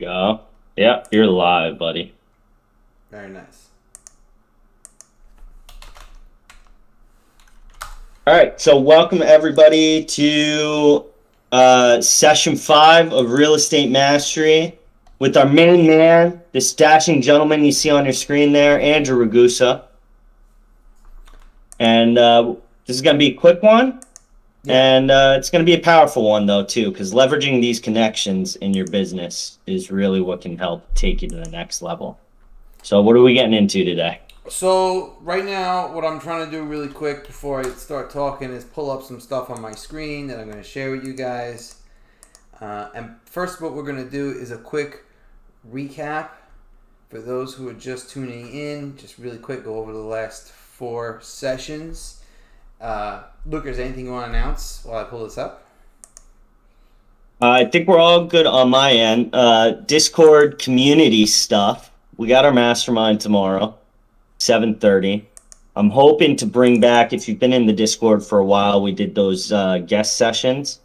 Go. Yeah, you're live, buddy. Very nice. All right, so welcome everybody to session 5 of Real Estate Mastery with our main man, this dashing gentleman you see on your screen there, Andrew Ragusa. And this is going to be a quick one, and it's going to be a powerful one, though, too, because leveraging these connections in your business is really what can help take you to the next level. So what are we getting into today? So right now, what I'm trying to do really quick before I start talking is pull up some stuff on my screen that I'm going to share with you guys. And first, what we're going to do is a quick recap for those who are just tuning in. Just really quick, go over the last 4 sessions. Luke, is there anything you want to announce while I pull this up? I think we're all good on my end. Discord community stuff. We got our mastermind tomorrow, 7:30. I'm hoping to bring back, if you've been in the Discord for a while, we did those guest sessions.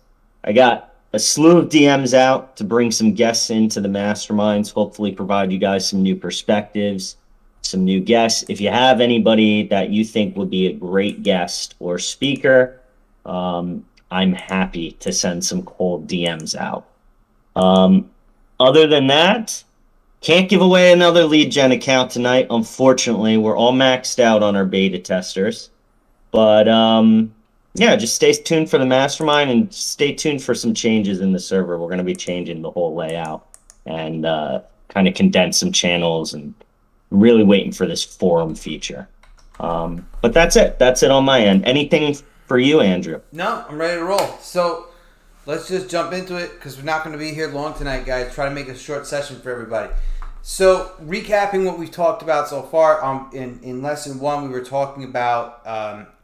I got a slew of DMs out to bring some guests into the masterminds, hopefully provide you guys some new perspectives, some new guests. If you have anybody that you think would be a great guest or speaker, I'm happy to send some cold DMs out. Other than that, can't give away another lead gen account tonight. Unfortunately, we're all maxed out on our beta testers. But yeah, just stay tuned for the mastermind and stay tuned for some changes in the server. We're going to be changing the whole layout and kind of condense some channels and really waiting for this forum feature. But that's it. That's it on my end. Anything for you, Andrew? No, I'm ready to roll. So let's just jump into it because we're not going to be here long tonight, guys. Try to make a short session for everybody. So recapping what we've talked about so far, in lesson 1, we were talking about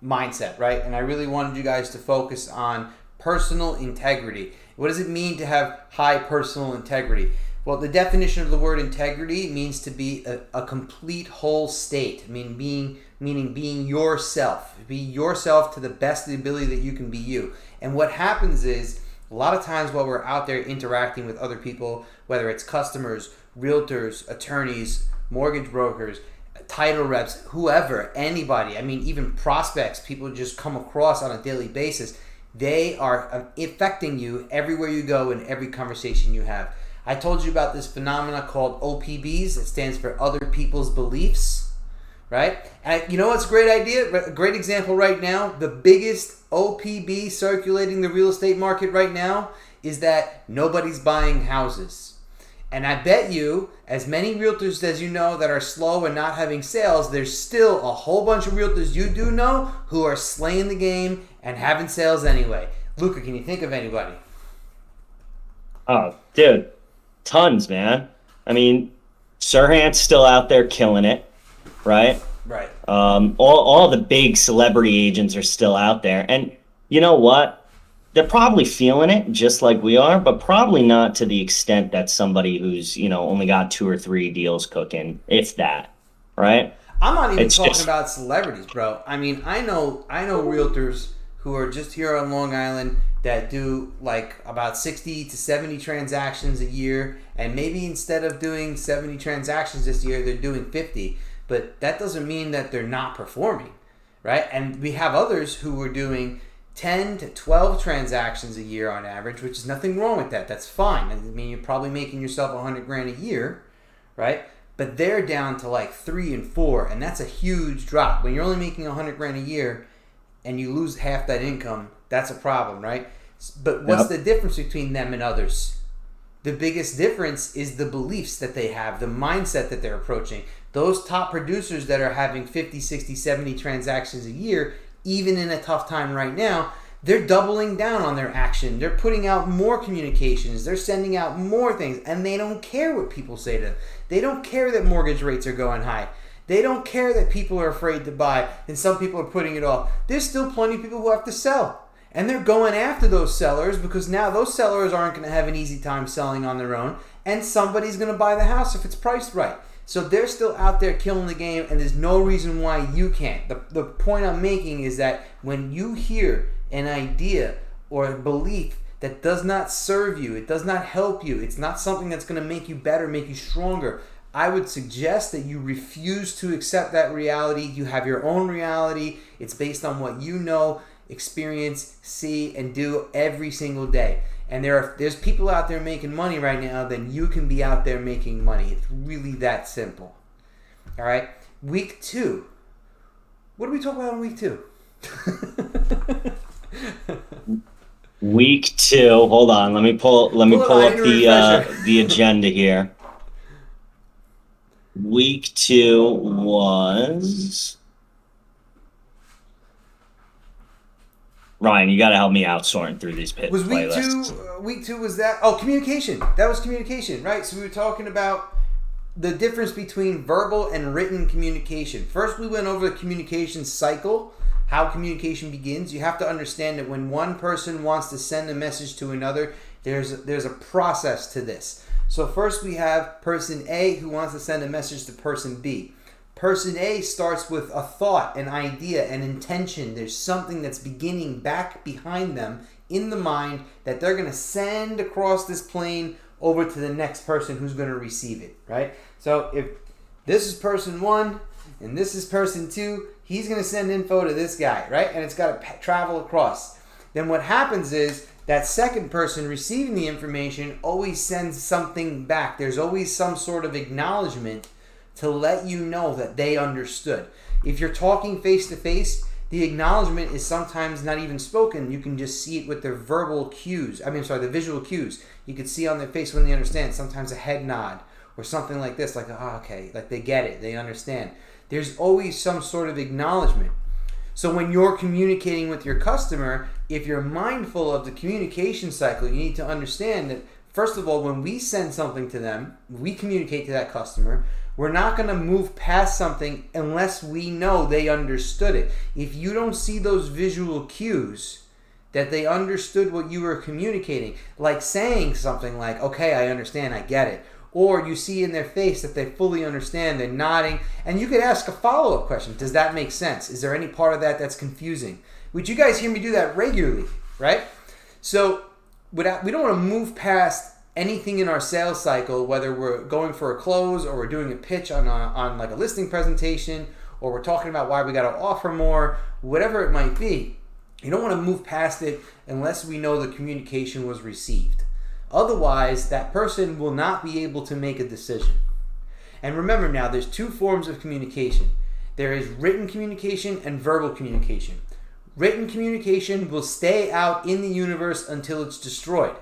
mindset, right? And I really wanted you guys to focus on personal integrity. What does it mean to have high personal integrity? Well, the definition of the word integrity means to be a complete whole state. Meaning being yourself. Be yourself to the best of the ability that you can be you. And what happens is, a lot of times while we're out there interacting with other people, whether it's customers, realtors, attorneys, mortgage brokers, title reps, whoever, anybody, even prospects, people just come across on a daily basis, they are affecting you everywhere you go in every conversation you have. I told you about this phenomena called OPBs. It stands for other people's beliefs, right? And you know what's a great idea? A great example right now, the biggest OPB circulating the real estate market right now is that nobody's buying houses. And I bet you, as many realtors as you know that are slow and not having sales, there's still a whole bunch of realtors you do know who are slaying the game and having sales anyway. Luca, can you think of anybody? Oh, dude, tons, man. Sirhan's still out there killing it, right? Right. All the big celebrity agents are still out there. And you know what? They're probably feeling it just like we are, but probably not to the extent that somebody who's, only got 2 or 3 deals cooking, if that, right? I'm not even talking about celebrities, bro. I know realtors who are just here on Long Island that do like about 60 to 70 transactions a year, and maybe instead of doing 70 transactions this year, they're doing 50. But that doesn't mean that they're not performing, right? And we have others who are doing 10 to 12 transactions a year on average, which is nothing wrong with that. That's fine. You're probably making yourself $100,000 a year, right? But they're down to like 3 and 4, and that's a huge drop. When you're only making $100,000 a year and you lose half that income, that's a problem, right? But what's the difference between them and others? The biggest difference is the beliefs that they have, the mindset that they're approaching. Those top producers that are having 50, 60, 70 transactions a year, even in a tough time right now, they're doubling down on their action. They're putting out more communications. They're sending out more things, and they don't care what people say to them. They don't care that mortgage rates are going high. They don't care that people are afraid to buy, and some people are putting it off. There's still plenty of people who have to sell, and they're going after those sellers because now those sellers aren't going to have an easy time selling on their own, and somebody's going to buy the house if it's priced right. So they're still out there killing the game, and there's no reason why you can't. The point I'm making is that when you hear an idea or a belief that does not serve you, it does not help you, it's not something that's going to make you better, make you stronger, I would suggest that you refuse to accept that reality. You have your own reality. It's based on what you know, experience, see, and do every single day. And there's people out there making money right now, then you can be out there making money. It's really that simple. All right? Week 2. What did we talk about in week 2? Week 2. Hold on. Let me pull up the agenda here. Week 2 was... Ryan, you got to help me out sorting through these was playlists. Week 2 was that? Oh, communication. That was communication, right? So we were talking about the difference between verbal and written communication. First, we went over the communication cycle, how communication begins. You have to understand that when one person wants to send a message to another, there's a process to this. So first we have person A who wants to send a message to person B. Person A starts with a thought, an idea, an intention. There's something that's beginning back behind them in the mind that they're going to send across this plane over to the next person who's going to receive it, right? So if this is person 1 and this is person 2, he's going to send info to this guy, right? And it's got to travel across. Then what happens is that second person receiving the information always sends something back. There's always some sort of acknowledgement to let you know that they understood. If you're talking face to face, the acknowledgement is sometimes not even spoken. You can just see it with their verbal cues. The visual cues. You can see on their face when they understand. Sometimes a head nod or something like this, like, oh, okay, like they get it, they understand. There's always some sort of acknowledgement. So when you're communicating with your customer, if you're mindful of the communication cycle, you need to understand that, first of all, when we send something to them, we communicate to that customer, we're not going to move past something unless we know they understood it. If you don't see those visual cues that they understood what you were communicating, like saying something like, okay, I understand, I get it, or you see in their face that they fully understand, they're nodding, and you could ask a follow-up question. Does that make sense? Is there any part of that that's confusing? Which you guys hear me do that regularly, right? So we don't want to move past anything in our sales cycle, whether we're going for a close or we're doing a pitch on like a listing presentation, or we're talking about why we got to offer more, whatever it might be. You don't want to move past it unless we know the communication was received. Otherwise, that person will not be able to make a decision. And remember now, there's 2 forms of communication. There is written communication and verbal communication. Written communication will stay out in the universe until it's destroyed.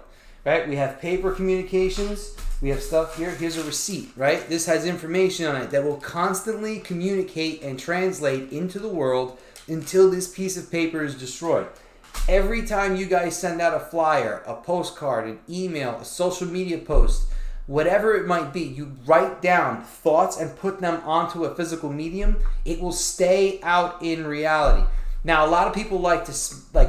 Right? We have paper communications. We have stuff here. Here's a receipt, right? This has information on it that will constantly communicate and translate into the world until this piece of paper is destroyed. Every time you guys send out a flyer, a postcard, an email, a social media post, whatever it might be, you write down thoughts and put them onto a physical medium, it will stay out in reality. Now, a lot of people like to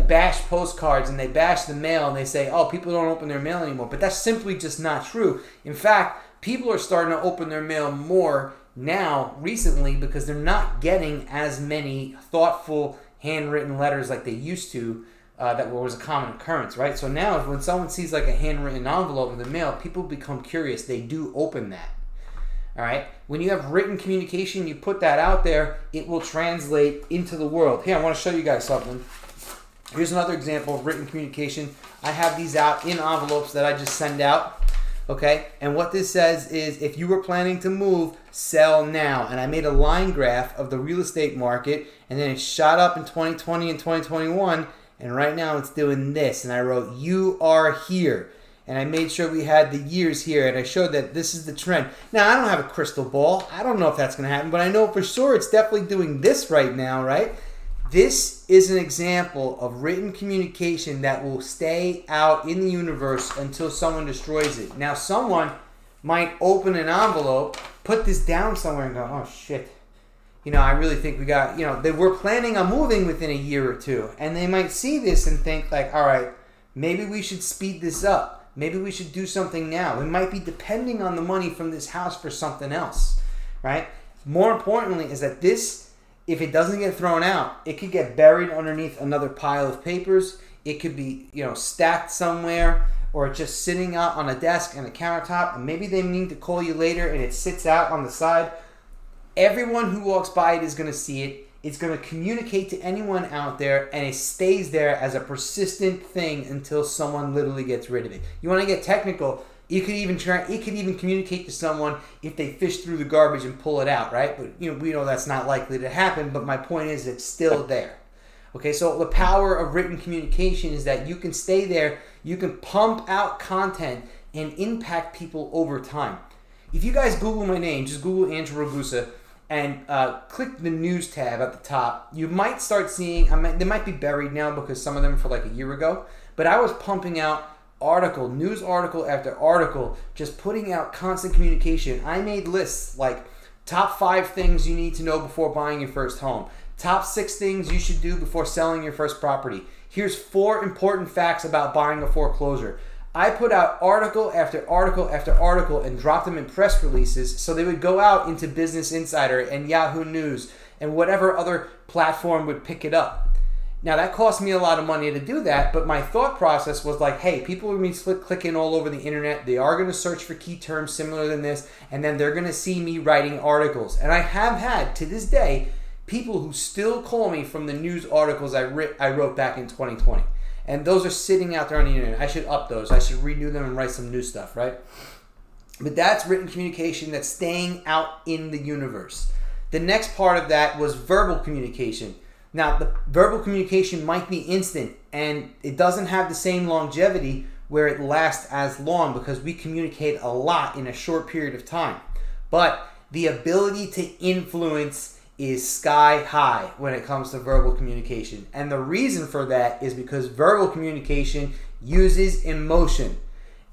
bash postcards, and they bash the mail, and they say, oh, people don't open their mail anymore. But that's simply just not true. In fact, people are starting to open their mail more now, recently, because they're not getting as many thoughtful handwritten letters like they used to, that was a common occurrence, right? So now, when someone sees like a handwritten envelope in the mail, people become curious. They do open that. All right. When you have written communication, you put that out there, it will translate into the world. Here, I want to show you guys something. Here's another example of written communication. I have these out in envelopes that I just send out. Okay. And what this says is, if you were planning to move, sell now. And I made a line graph of the real estate market, and then it shot up in 2020 and 2021. And right now it's doing this. And I wrote, you are here. And I made sure we had the years here, and I showed that this is the trend. Now, I don't have a crystal ball. I don't know if that's going to happen, but I know for sure it's definitely doing this right now, right? This is an example of written communication that will stay out in the universe until someone destroys it. Now, someone might open an envelope, put this down somewhere, and go, oh, shit. I really think we got, we're planning on moving within a year or two. And they might see this and think like, all right, maybe we should speed this up. Maybe we should do something now. We might be depending on the money from this house for something else, right? More importantly is that this if it doesn't get thrown out, it could get buried underneath another pile of papers. It could be, stacked somewhere, or just sitting out on a desk and a countertop, and maybe they mean to call you later and it sits out on the side. Everyone who walks by it is going to see it. It's going to communicate to anyone out there, and it stays there as a persistent thing until someone literally gets rid of it. You want to get technical, it could even communicate to someone if they fish through the garbage and pull it out, right? But we know that's not likely to happen, but my point is it's still there. Okay, so the power of written communication is that you can stay there, you can pump out content and impact people over time. If you guys Google my name, just Google Andrew Ragusa, and click the news tab at the top, you might start seeing, they might be buried now because some of them are for like a year ago, but I was pumping out news article after article, just putting out constant communication. I made lists like top 5 things you need to know before buying your first home, top 6 things you should do before selling your first property. Here's 4 important facts about buying a foreclosure. I put out article after article after article and dropped them in press releases so they would go out into Business Insider and Yahoo News and whatever other platform would pick it up. Now that cost me a lot of money to do that, but my thought process was like, hey, people are going to be clicking all over the internet. They are going to search for key terms similar than this, and then they're going to see me writing articles. And I have had, to this day, people who still call me from the news articles I wrote back in 2020. And those are sitting out there on the internet. I should up those. I should renew them and write some new stuff, right? But that's written communication that's staying out in the universe. The next part of that was verbal communication. Now, the verbal communication might be instant, and it doesn't have the same longevity where it lasts as long because we communicate a lot in a short period of time. But the ability to influence is sky high when it comes to verbal communication. And the reason for that is because verbal communication uses emotion.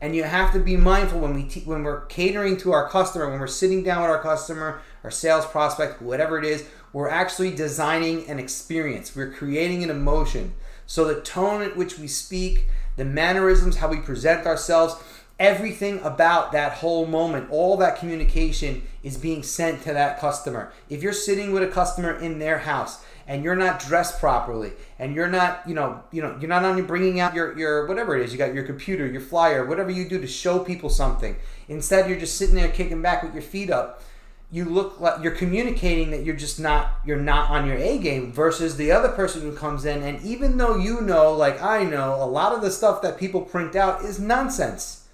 And you have to be mindful when we're catering to our customer, when we're sitting down with our customer, our sales prospect, whatever it is, we're actually designing an experience. We're creating an emotion. So the tone at which we speak, the mannerisms, how we present ourselves, everything about that whole moment, all that communication is being sent to that customer. If you're sitting with a customer in their house and you're not dressed properly and you're not, you're not only bringing out your whatever it is, you got your computer, your flyer, whatever you do to show people something. Instead, you're just sitting there kicking back with your feet up. You look like you're communicating that you're not on your A game versus the other person who comes in, and even though like I know, a lot of the stuff that people print out is nonsense.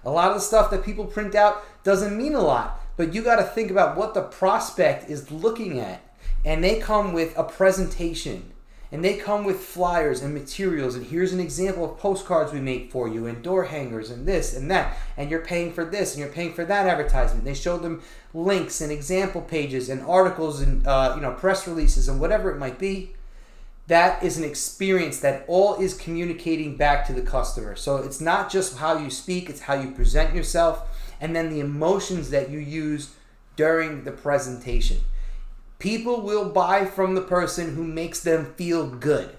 A lot of the stuff that people print out doesn't mean a lot, but you got to think about what the prospect is looking at. And they come with a presentation, and they come with flyers and materials, and here's an example of postcards we make for you, and door hangers, and this and that, and you're paying for this, and you're paying for that advertisement. They show them links and example pages and articles and press releases and whatever it might be. That is an experience that all is communicating back to the customer. So it's not just how you speak, it's how you present yourself, and then the emotions that you use during the presentation. People will buy from the person who makes them feel good.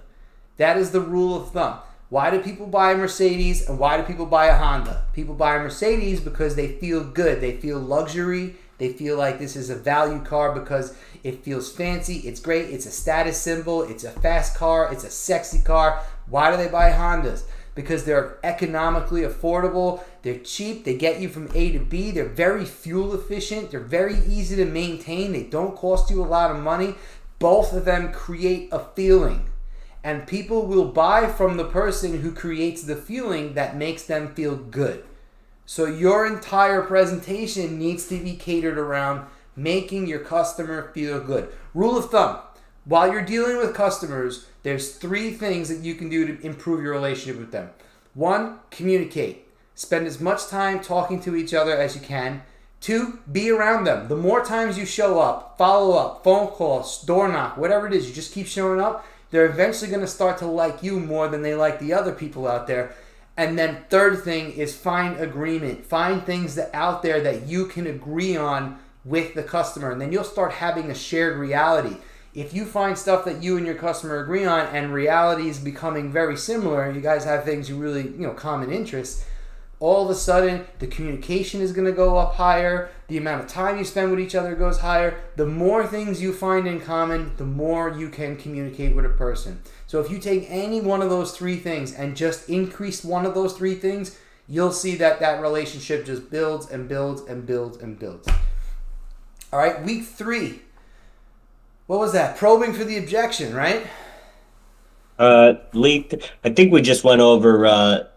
That is the rule of thumb. Why do people buy a Mercedes and why do people buy a Honda? People buy a Mercedes because they feel good. They feel luxury. They feel like this is a value car because it feels fancy. It's great. It's a status symbol. It's a fast car. It's a sexy car. Why do they buy Hondas? Because they're economically affordable. They're cheap. They get you from A to B. They're very fuel efficient. They're very easy to maintain. They don't cost you a lot of money. Both of them create a feeling. And people will buy from the person who creates the feeling that makes them feel good. So your entire presentation needs to be catered around making your customer feel good. Rule of thumb, while you're dealing with customers, there's 3 things that you can do to improve your relationship with them. 1, communicate. Spend as much time talking to each other as you can. 2, be around them. The more times you show up, follow up, phone calls, door knock, whatever it is, you just keep showing up, they're eventually going to start to like you more than they like the other people out there. And then 3rd thing is find agreement. Find things that out there that you can agree on with the customer. And then you'll start having a shared reality. If you find stuff that you and your customer agree on and reality is becoming very similar, and you guys have things you really, common interests, all of a sudden the communication is going to go up higher, the amount of time you spend with each other goes higher. The more things you find in common, the more you can communicate with a person. So if you take any one of those three things and just increase one of those three things, you'll see that that relationship just builds and builds and builds and builds. All right, week 3. What was that? Probing for the objection, right? Leaked. I think we just went over.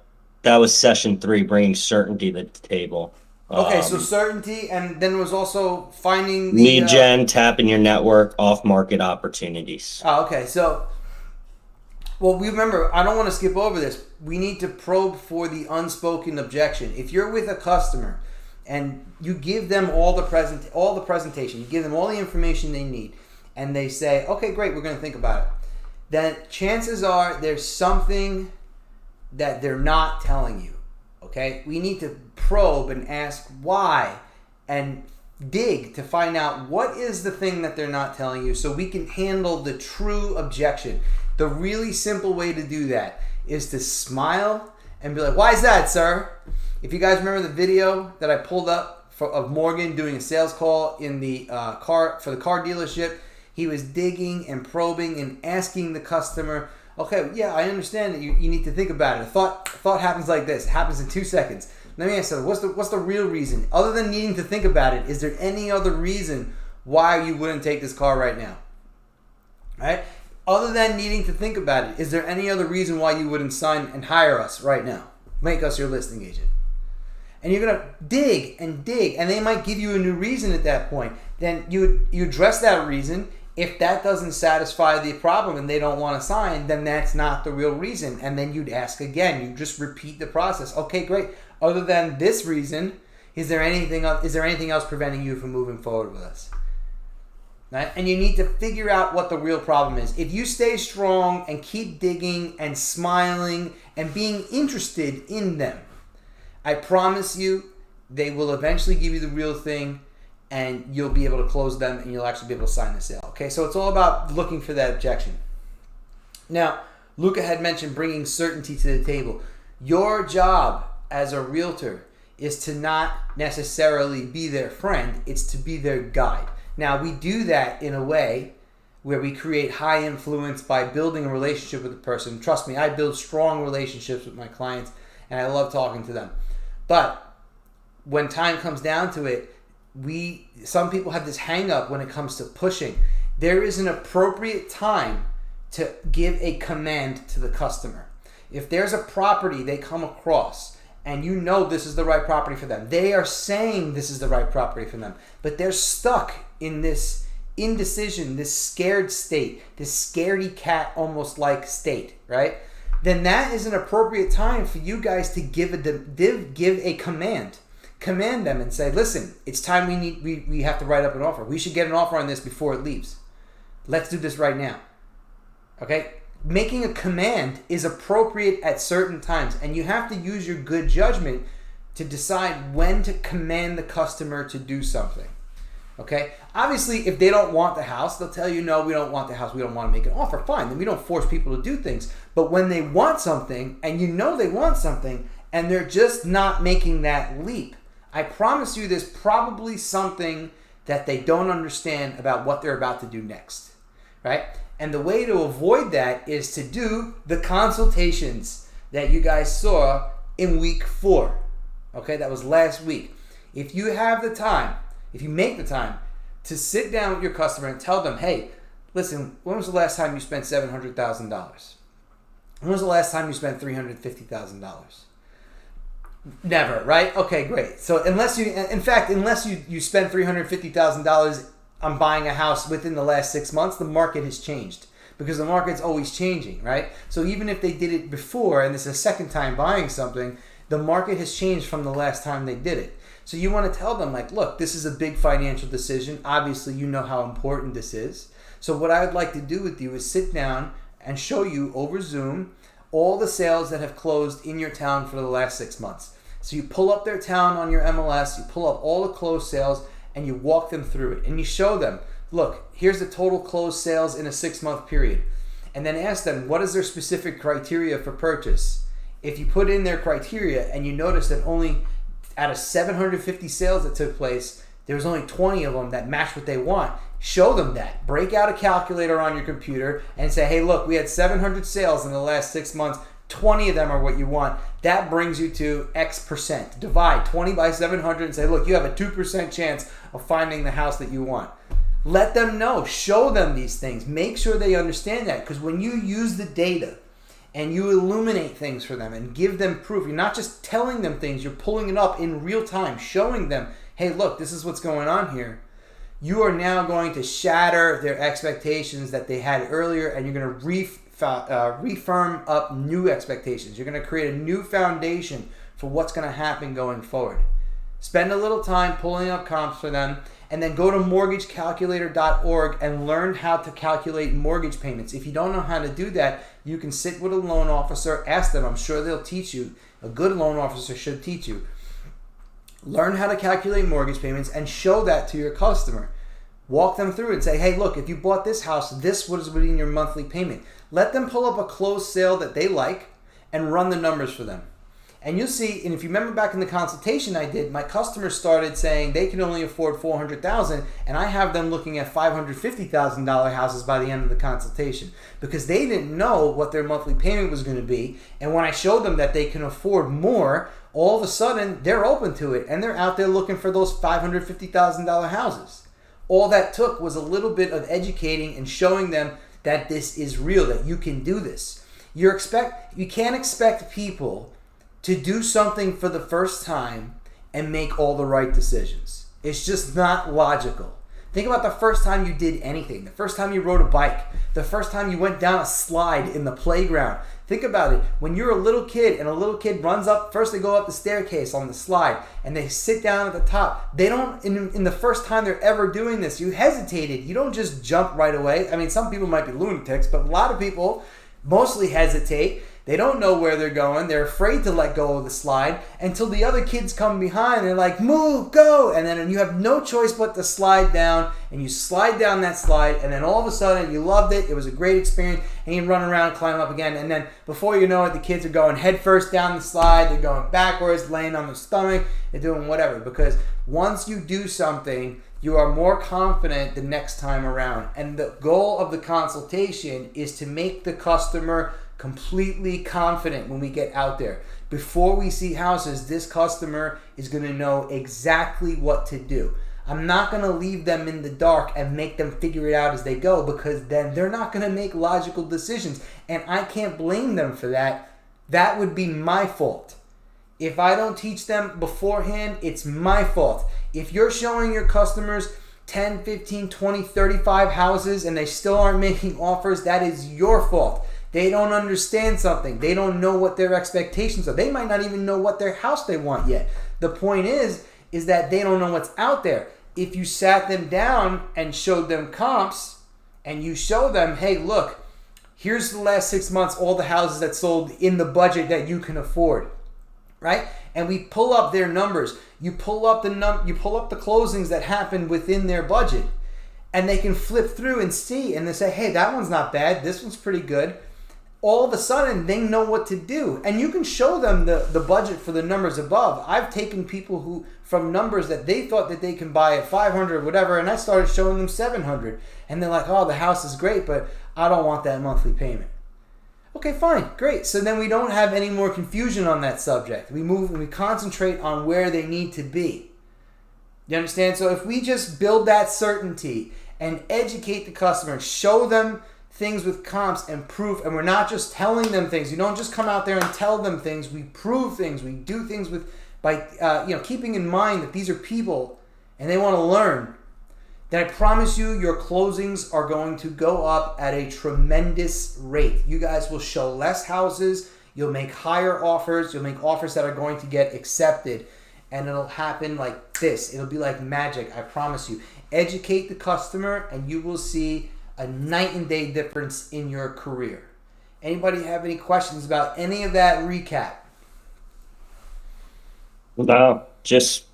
That was session 3, bringing certainty to the table. Okay, so certainty, and then was also finding the lead gen, tapping your network, off-market opportunities. Oh, okay. So, well, we remember. I don't want to skip over this. We need to probe for the unspoken objection. If you're with a customer and you give them all the presentation, you give them all the information they need, and they say, "Okay, great, we're going to think about it," then chances are there's something that they're not telling you. Okay? We need to probe and ask why and dig to find out what is the thing that they're not telling you so we can handle the true objection. The really simple way to do that is to smile and be like, "Why is that, sir?" If you guys remember the video that I pulled up of Morgan doing a sales call in the car for the car dealership, he was digging and probing and asking the customer, "Okay, yeah, I understand that you need to think about it. A thought happens like this. It happens in 2 seconds. Let me ask you, what's the real reason? Other than needing to think about it, is there any other reason why you wouldn't take this car right now? Right? Other than needing to think about it, is there any other reason why you wouldn't sign and hire us right now? Make us your listing agent." And you're gonna dig, and they might give you a new reason at that point. Then you address that reason. If that doesn't satisfy the problem and they don't want to sign, then that's not the real reason. And then you'd ask again. You just repeat the process. Okay, great. Other than this reason, is there anything else preventing you from moving forward with us? Right? And you need to figure out what the real problem is. If you stay strong and keep digging and smiling and being interested in them, I promise you they will eventually give you the real thing, and you'll be able to close them, and you'll actually be able to sign the sale. Okay, so it's all about looking for that objection. Now, Luca had mentioned bringing certainty to the table. Your job as a realtor is to not necessarily be their friend, it's to be their guide. Now, we do that in a way where we create high influence by building a relationship with the person. Trust me, I build strong relationships with my clients, and I love talking to them. But when time comes down to it, some people have this hang up when it comes to pushing. There is an appropriate time to give a command to the customer. If there's a property they come across and you know this is the right property for them, they are saying this is the right property for them, but they're stuck in this indecision, this scared state, this scaredy cat almost like state, right? Then that is an appropriate time for you guys to give a command. Command them and say, "Listen, it's time we have to write up an offer. We should get an offer on this before it leaves. Let's do this right now." Okay? Making a command is appropriate at certain times, and you have to use your good judgment to decide when to command the customer to do something. Okay? Obviously, if they don't want the house, they'll tell you, "No, we don't want the house. We don't want to make an offer." Fine. Then we don't force people to do things. But when they want something, and you know they want something, and they're just not making that leap, I promise you there's probably something that they don't understand about what they're about to do next, right? And the way to avoid that is to do the consultations that you guys saw in week 4. Okay, that was last week. If you have the time, if you make the time to sit down with your customer and tell them, "Hey, listen, when was the last time you spent $700,000? When was the last time you spent $350,000? Never, right? Okay, great. So unless you spend $350,000 on buying a house within the last 6 months, the market has changed, because the market's always changing, right? So even if they did it before and this is a second time buying something, the market has changed from the last time they did it. So you want to tell them, like, "Look, this is a big financial decision. Obviously, you know how important this is. So what I would like to do with you is sit down and show you over Zoom all the sales that have closed in your town for the last 6 months. So you pull up their town on your MLS, you pull up all the closed sales, and you walk them through it. And you show them, "Look, here's the total closed sales in a 6-month period." And then ask them, what is their specific criteria for purchase? if you put in their criteria and you notice that only out of 750 sales that took place, there was only 20 of them that matched what they want, show them that. Break out a calculator on your computer and say, hey, look, we had 700 sales in the last 6 months. 20 of them are what you want. That brings you to X percent. Divide 20 by 700 and say, look, you have a 2% chance of finding the house that you want. Let them know. Show them these things. Make sure they understand that, because when you use the data and you illuminate things for them and give them proof, you're not just telling them things, you're pulling it up in real time, showing them, hey, look, this is what's going on here. You are now going to shatter their expectations that they had earlier, and you're going to refirm up new expectations. You're going to create a new foundation for what's going to happen going forward. Spend a little time pulling up comps for them, and then go to mortgagecalculator.org and learn how to calculate mortgage payments. If you don't know how to do that, you can sit with a loan officer, ask them. I'm sure they'll teach you. A good loan officer should teach you. Learn how to calculate mortgage payments and show that to your customer. Walk them through and say, hey, look, if you bought this house, this was within your monthly payment. Let them pull up a closed sale that they like and run the numbers for them. And you'll see, and if you remember back in the consultation I did, my customers started saying they can only afford $400,000, and I have them looking at $550,000 houses by the end of the consultation, because they didn't know what their monthly payment was going to be. And when I showed them that they can afford more, all of a sudden they're open to it, and they're out there looking for those $550,000 houses. All that took was a little bit of educating and showing them that this is real, that you can do this. You can't expect people to do something for the first time and make all the right decisions. It's just not logical. Think about the first time you did anything, the first time you rode a bike, the first time you went down a slide in the playground. Think about it. When you're a little kid and a little kid runs up, first they go up the staircase on the slide and they sit down at the top. They don't, in the first time they're ever doing this, you hesitated. You don't just jump right away. I mean, some people might be lunatics, but a lot of people mostly hesitate. They don't know where they're going. They're afraid to let go of the slide until the other kids come behind. They're like, move, go. And then you have no choice but to slide down. And you slide down that slide. And then all of a sudden, you loved it. It was a great experience. And you run around, climb up again. And then before you know it, the kids are going head first down the slide. They're going backwards, laying on their stomach. They're doing whatever. Because once you do something, you are more confident the next time around. And the goal of the consultation is to make the customer completely confident when we get out there. Before we see houses, this customer is going to know exactly what to do. I'm not going to leave them in the dark and make them figure it out as they go, because then they're not going to make logical decisions. And I can't blame them for that. That would be my fault. If I don't teach them beforehand, it's my fault. If you're showing your customers 10, 15, 20, 35 houses and they still aren't making offers, that is your fault. They don't understand something. They don't know what their expectations are. They might not even know what their house they want yet. The point is that they don't know what's out there. If you sat them down and showed them comps and you show them, hey, look, here's the last 6 months, all the houses that sold in the budget that you can afford, right? And we pull up their numbers. You pull up the closings that happen within their budget, and they can flip through and see, and they say, hey, that one's not bad. This one's pretty good. All of a sudden, they know what to do. And you can show them the budget for the numbers above. I've taken people who, from numbers that they thought that they can buy at 500 or whatever, and I started showing them 700. And they're like, oh, the house is great, but I don't want that monthly payment. Okay, fine, great. So then we don't have any more confusion on that subject. We move and we concentrate on where they need to be. You understand? So if we just build that certainty and educate the customer, show them things with comps and proof, and we're not just telling them things. You don't just come out there and tell them things. We prove things. We do things by keeping in mind that these are people and they want to learn. Then I promise you, your closings are going to go up at a tremendous rate. You guys will show less houses. You'll make higher offers. You'll make offers that are going to get accepted, and it'll happen like this. It'll be like magic. I promise you. Educate the customer, and you will see a night and day difference in your career. Anybody have any questions about any of that recap? No, just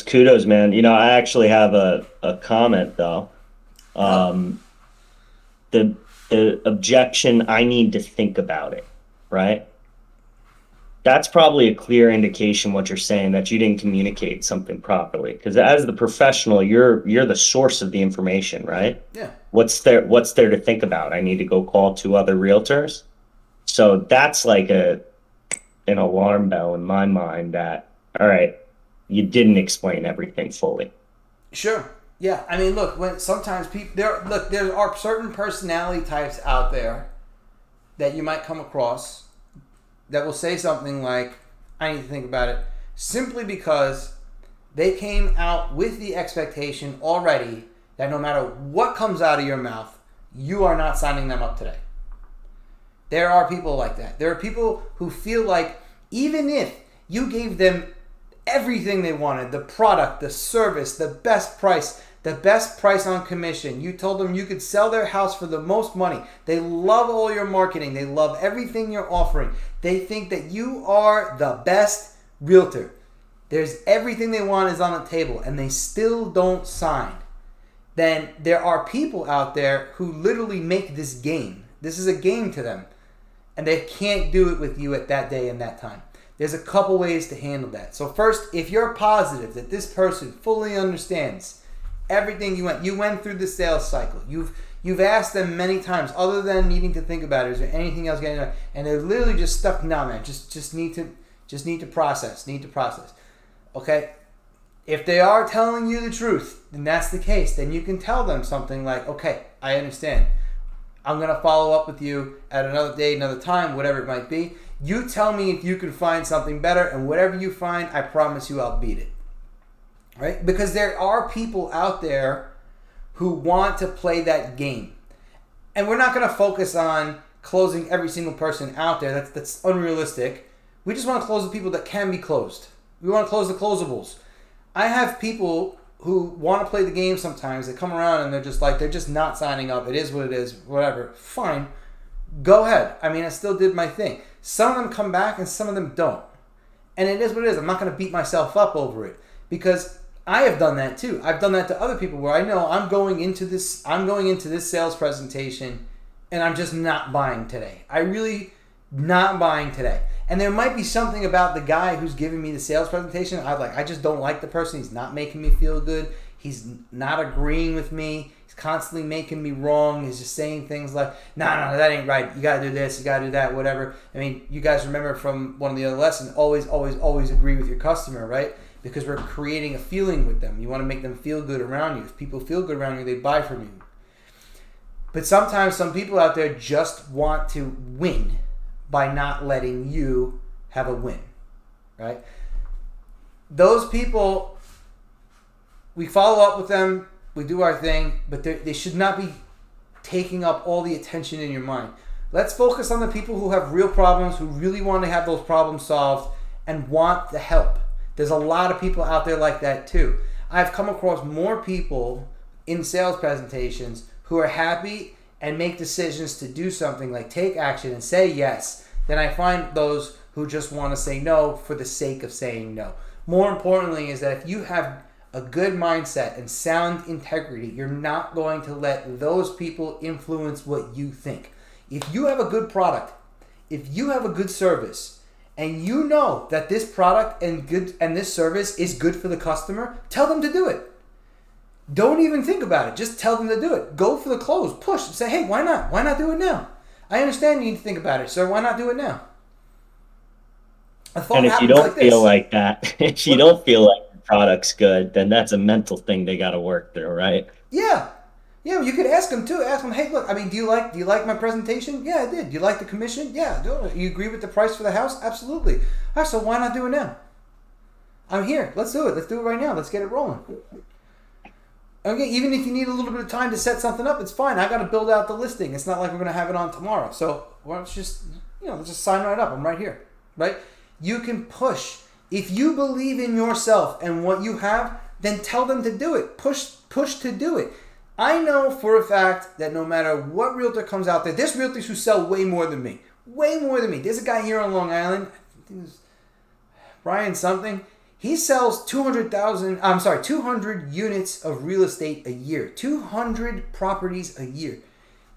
kudos, man. I actually have a comment though. The objection, I need to think about it, right? That's probably a clear indication what you're saying, that you didn't communicate something properly. Because as the professional, you're the source of the information, right? Yeah. What's there to think about? I need to go call two other realtors. So that's like an alarm bell in my mind that, all right, you didn't explain everything fully. Sure. Yeah. I mean, look, when sometimes people there are certain personality types out there that you might come across that will say something like, I need to think about it, simply because they came out with the expectation already that no matter what comes out of your mouth, you are not signing them up today. There are people like that. There are people who feel like even if you gave them everything they wanted, the product, the service, the best price on commission, you told them you could sell their house for the most money. They love all your marketing. They love everything you're offering. They think that you are the best realtor. There's everything they want is on the table, and they still don't sign. Then there are people out there who literally make this game. This is a game to them, and they can't do it with you at that day and that time. There's a couple ways to handle that. So first, if you're positive that this person fully understands everything you went through the sales cycle, you've asked them many times, other than needing to think about it, is there anything else getting on? And they're literally just stuck. No, man, just need to process. Okay, if they are telling you the truth, then that's the case. Then you can tell them something like, okay, I understand. I'm going to follow up with you at another day, another time, whatever it might be. You tell me if you can find something better, and whatever you find, I promise you I'll beat it. Right? Because there are people out there who want to play that game. And we're not going to focus on closing every single person out there. That's unrealistic. We just want to close the people that can be closed. We want to close the closables. I have people who want to play the game sometimes. They come around and they're just not signing up. It is what it is, whatever. Fine. Go ahead. I mean, I still did my thing. Some of them come back and some of them don't. And it is what it is. I'm not going to beat myself up over it, because I have done that too. I've done that to other people where I know I'm going into this sales presentation and I'm just not buying today. I really not buying today. And there might be something about the guy who's giving me the sales presentation. I just don't like the person. He's not making me feel good. He's not agreeing with me. He's constantly making me wrong. He's just saying things like, no, that ain't right. You got to do this. You got to do that, whatever. I mean, you guys remember from one of the other lessons, always agree with your customer, right? Because we're creating a feeling with them. You want to make them feel good around you. If people feel good around you, they buy from you. But sometimes some people out there just want to win by not letting you have a win, right? Those people, we follow up with them, we do our thing, but they should not be taking up all the attention in your mind. Let's focus on the people who have real problems, who really want to have those problems solved and want the help. There's a lot of people out there like that too. I've come across more people in sales presentations who are happy and make decisions to do something, like take action and say yes, than I find those who just want to say no for the sake of saying no. More importantly is that if you have a good mindset and sound integrity, you're not going to let those people influence what you think. If you have a good product, if you have a good service, and you know that this product and this service is good for the customer, tell them to do it. Don't even think about it. Just tell them to do it. Go for the close. Push. Say, hey, why not? Why not do it now? I understand you need to think about it, sir. Why not do it now? And if you don't feel like that, if you don't feel like the product's good, then that's a mental thing they got to work through, right? Yeah. Yeah, you could ask them too. Ask them, hey, look, I mean, do you like my presentation? Yeah, I did. Do you like the commission? Yeah. You agree with the price for the house? Absolutely. All right, so why not do it now? I'm here. Let's do it. Let's do it right now. Let's get it rolling. Okay, even if you need a little bit of time to set something up, it's fine. I got to build out the listing. It's not like we're going to have it on tomorrow. So let's just sign right up. I'm right here, right? You can push. If you believe in yourself and what you have, then tell them to do it. Push to do it. I know for a fact that no matter what realtor comes out there, there's realtors who sell way more than me. Way more than me. There's a guy here on Long Island, I think it's Brian something. He sells 200 units of real estate a year. 200 properties a year.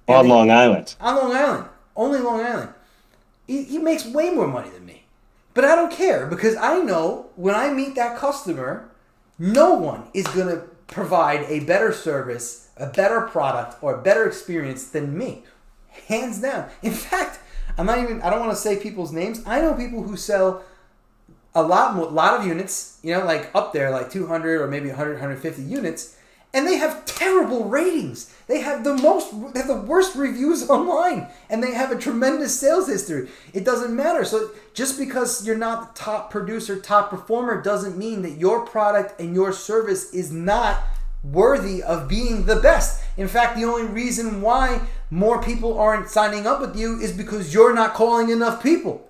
On Long Island. On Long Island. Only Long Island. He makes way more money than me. But I don't care because I know when I meet that customer, no one is going to provide a better service, a better product, or a better experience than me. Hands down. In fact, I don't want to say people's names. I know people who sell a lot of units, like up there, like 200 or maybe 100, 150 units, and they have terrible ratings. They have the worst reviews online, and they have a tremendous sales history. It doesn't matter. So just because you're not the top producer, top performer, doesn't mean that your product and your service is not worthy of being the best. In fact, the only reason why more people aren't signing up with you is because you're not calling enough people.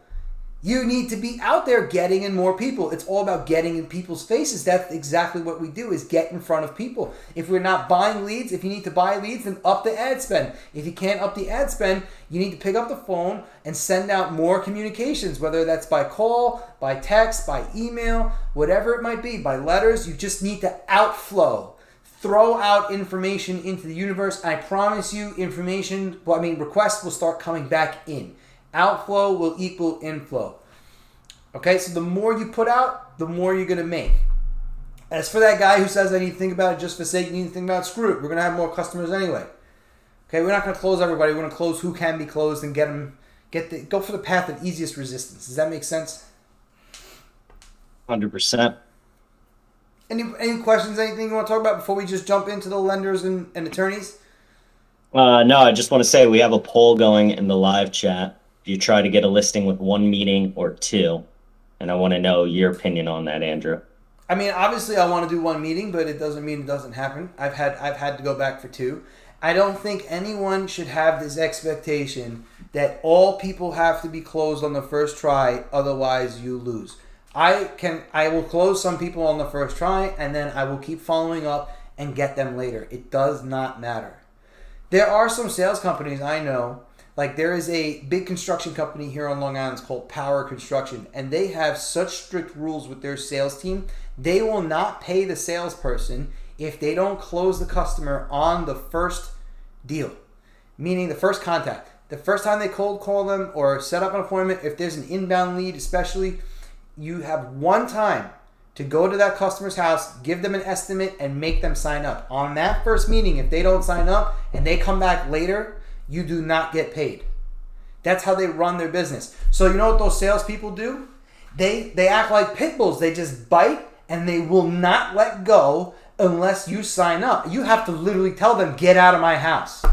You need to be out there getting in more people. It's all about getting in people's faces. That's exactly what we do, is get in front of people. If we're not buying leads, if you need to buy leads, then up the ad spend. If you can't up the ad spend, you need to pick up the phone and send out more communications, whether that's by call, by text, by email, whatever it might be, by letters. You just need to outflow. Throw out information into the universe. I promise you requests will start coming back in. Outflow will equal inflow. Okay, so the more you put out, the more you're going to make. As for that guy who says I need to think about it just for sake, you need to think about it, screw it. We're going to have more customers anyway. Okay, we're not going to close everybody. We're going to close who can be closed and go for the path of easiest resistance. Does that make sense? 100%. Any questions, anything you want to talk about before we just jump into the lenders and attorneys? No, I just want to say we have a poll going in the live chat. You try to get a listing with one meeting or two, and I want to know your opinion on that, Andrew. I mean, obviously I want to do one meeting, but it doesn't mean it doesn't happen. I've had to go back for two. I don't think anyone should have this expectation that all people have to be closed on the first try, otherwise you lose. I will close some people on the first try, and then I will keep following up and get them later. It does not matter. There are some sales companies I know. Like, there is a big construction company here on Long Island. It's called Power Construction. And they have such strict rules with their sales team. They will not pay the salesperson if they don't close the customer on the first deal. Meaning the first contact. The first time they cold call them or set up an appointment, if there's an inbound lead especially, you have one time to go to that customer's house, give them an estimate, and make them sign up. On that first meeting, if they don't sign up and they come back later, you do not get paid. That's how they run their business. So you know what those salespeople do? They act like pit bulls. They just bite and they will not let go unless you sign up. You have to literally tell them, get out of my house.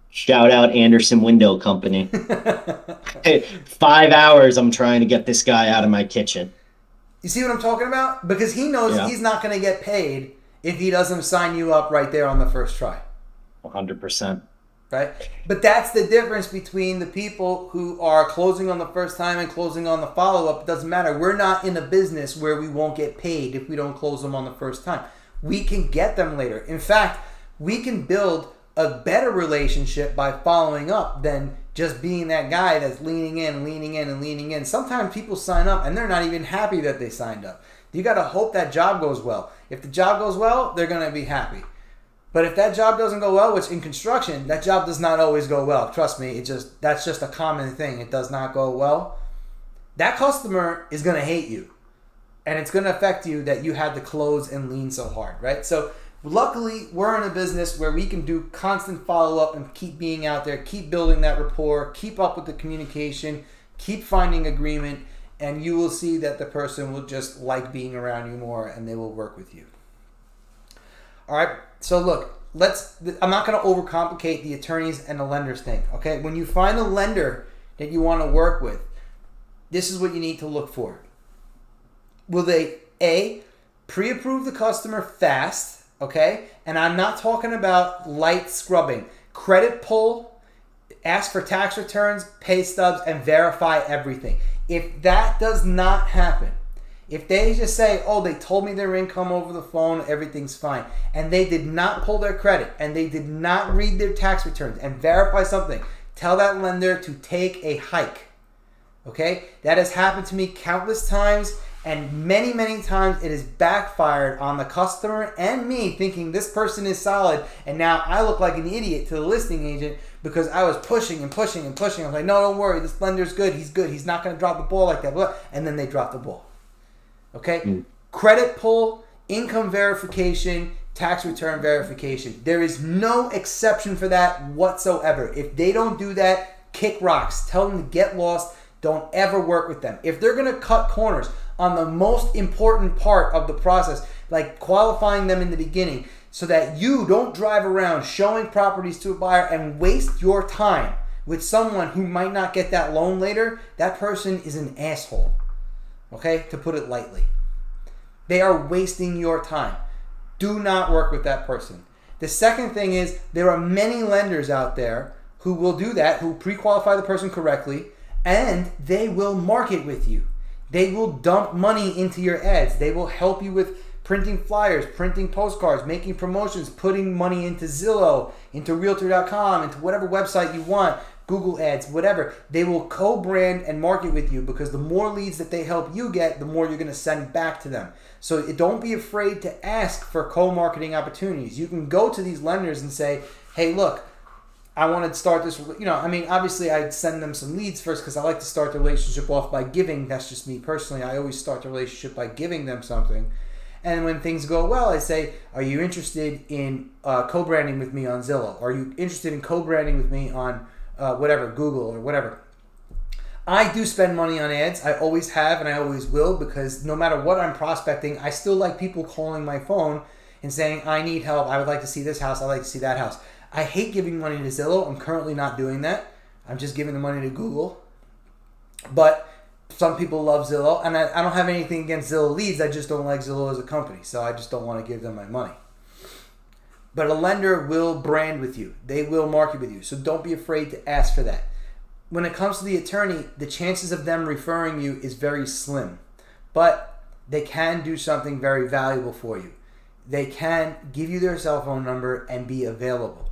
Shout out Anderson Window Company. Hey, 5 hours I'm trying to get this guy out of my kitchen. You see what I'm talking about? Because he knows he's not going to get paid if he doesn't sign you up right there on the first try. 100%. Right? But that's the difference between the people who are closing on the first time and closing on the follow-up. It doesn't matter. We're not in a business where we won't get paid if we don't close them on the first time. We can get them later. In fact, we can build a better relationship by following up than just being that guy that's leaning in. Sometimes people sign up and they're not even happy that they signed up. You got to hope that job goes well. If the job goes well, they're going to be happy. But if that job doesn't go well, which in construction, that job does not always go well. Trust me, that's just a common thing. It does not go well. That customer is going to hate you. And it's going to affect you that you had to close and lean so hard, right? So luckily, we're in a business where we can do constant follow-up and keep being out there, keep building that rapport, keep up with the communication, keep finding agreement, and you will see that the person will just like being around you more and they will work with you. All right, so look, I'm not going to overcomplicate the attorneys and the lenders thing, okay? When you find a lender that you want to work with, this is what you need to look for. Will they, A, pre-approve the customer fast, okay? And I'm not talking about light scrubbing. Credit pull, ask for tax returns, pay stubs, and verify everything. If that does not happen, if they just say, oh, they told me their income over the phone, everything's fine, and they did not pull their credit, and they did not read their tax returns and verify something, tell that lender to take a hike, okay? That has happened to me countless times, And many, many times it has backfired on the customer and me, thinking this person is solid, and now I look like an idiot to the listing agent because I was pushing and pushing and pushing. I'm like, no, don't worry, this lender's good. He's not going to drop the ball like that. And then they drop the ball. Okay? Credit pull, income verification, tax return verification. There is no exception for that whatsoever. If they don't do that, kick rocks. Tell them to get lost. Don't ever work with them. If they're going to cut corners on the most important part of the process, like qualifying them in the beginning, so that you don't drive around showing properties to a buyer and waste your time with someone who might not get that loan later, that person is an asshole. Okay? To put it lightly. They are wasting your time. Do not work with that person. The second thing is, there are many lenders out there who will do that, who pre-qualify the person correctly, and they will market with you. They will dump money into your ads. They will help you with printing flyers, printing postcards, making promotions, putting money into Zillow, into Realtor.com, into whatever website you want, Google ads, whatever. They will co-brand and market with you, because the more leads that they help you get, the more you're going to send back to them. So don't be afraid to ask for co-marketing opportunities. You can go to these lenders and say, hey, look, I want to start this, obviously I'd send them some leads first, because I like to start the relationship off by giving. That's just me personally. I always start the relationship by giving them something. And when things go well, I say, are you interested in co-branding with me on Zillow? Are you interested in co-branding with me on Google or whatever? I do spend money on ads. I always have, and I always will, because no matter what I'm prospecting, I still like people calling my phone and saying, I need help. I would like to see this house. I'd like to see that house. I hate giving money to Zillow. I'm currently not doing that. I'm just giving the money to Google. But some people love Zillow, and I don't have anything against Zillow leads. I just don't like Zillow as a company, so I just don't want to give them my money. But a lender will brand with you. They will market with you, so don't be afraid to ask for that. When it comes to the attorney, the chances of them referring you is very slim, but they can do something very valuable for you. They can give you their cell phone number and be available.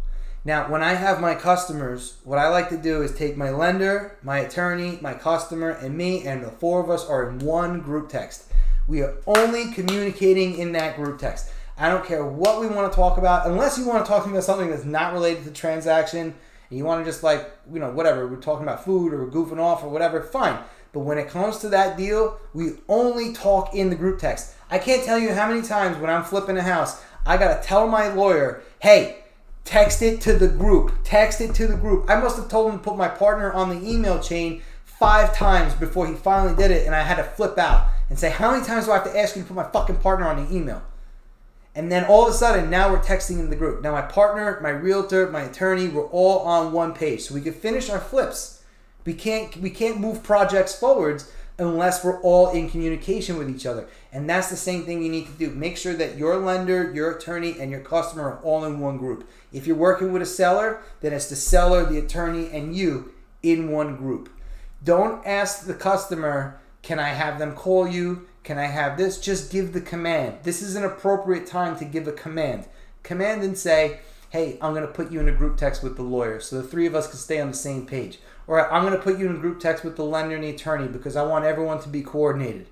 Now, when I have my customers, what I like to do is take my lender, my attorney, my customer, and me, and the four of us are in one group text. We are only communicating in that group text. I don't care what we want to talk about, unless you want to talk to me about something that's not related to the transaction, and you want to just whatever, we're talking about food or we're goofing off or whatever, fine. But when it comes to that deal, we only talk in the group text. I can't tell you how many times when I'm flipping a house, I got to tell my lawyer, hey, text it to the group. Text it to the group. I must have told him to put my partner on the email chain 5 times before he finally did it, and I had to flip out and say, how many times do I have to ask you to put my fucking partner on the email? And then all of a sudden, now we're texting in the group. Now my partner, my realtor, my attorney, we're all on one page. So we can finish our flips. We can't move projects forwards unless we're all in communication with each other. And that's the same thing you need to do. Make sure that your lender, your attorney, and your customer are all in one group. If you're working with a seller, then it's the seller, the attorney, and you in one group. Don't ask the customer, can I have them call you? Can I have this? Just give the command. This is an appropriate time to give a command. Command and say, hey, I'm going to put you in a group text with the lawyer so the 3 of us can stay on the same page. Or I'm going to put you in a group text with the lender and the attorney because I want everyone to be coordinated.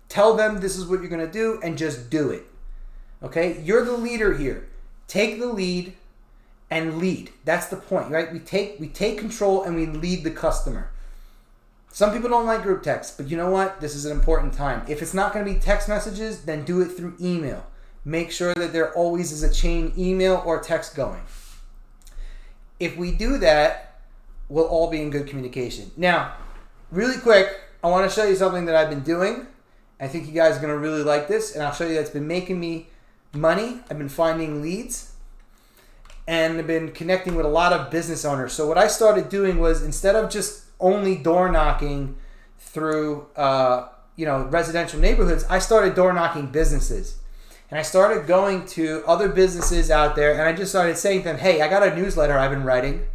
Tell them this is what you're going to do and just do it. Okay? You're the leader here. Take the lead and lead. That's the point, right? We take control and we lead the customer. Some people don't like group text, but you know what? This is an important time. If it's not going to be text messages, then do it through email. Make sure that there always is a chain email or text going. If we do that, we'll all be in good communication. Now, really quick, I want to show you something that I've been doing. I think you guys are going to really like this, and I'll show you that's been making me money. I've been finding leads, and I've been connecting with a lot of business owners. So what I started doing was, instead of just only door knocking through residential neighborhoods, I started door knocking businesses. And I started going to other businesses out there, and I just started saying to them, hey, I got a newsletter I've been writing,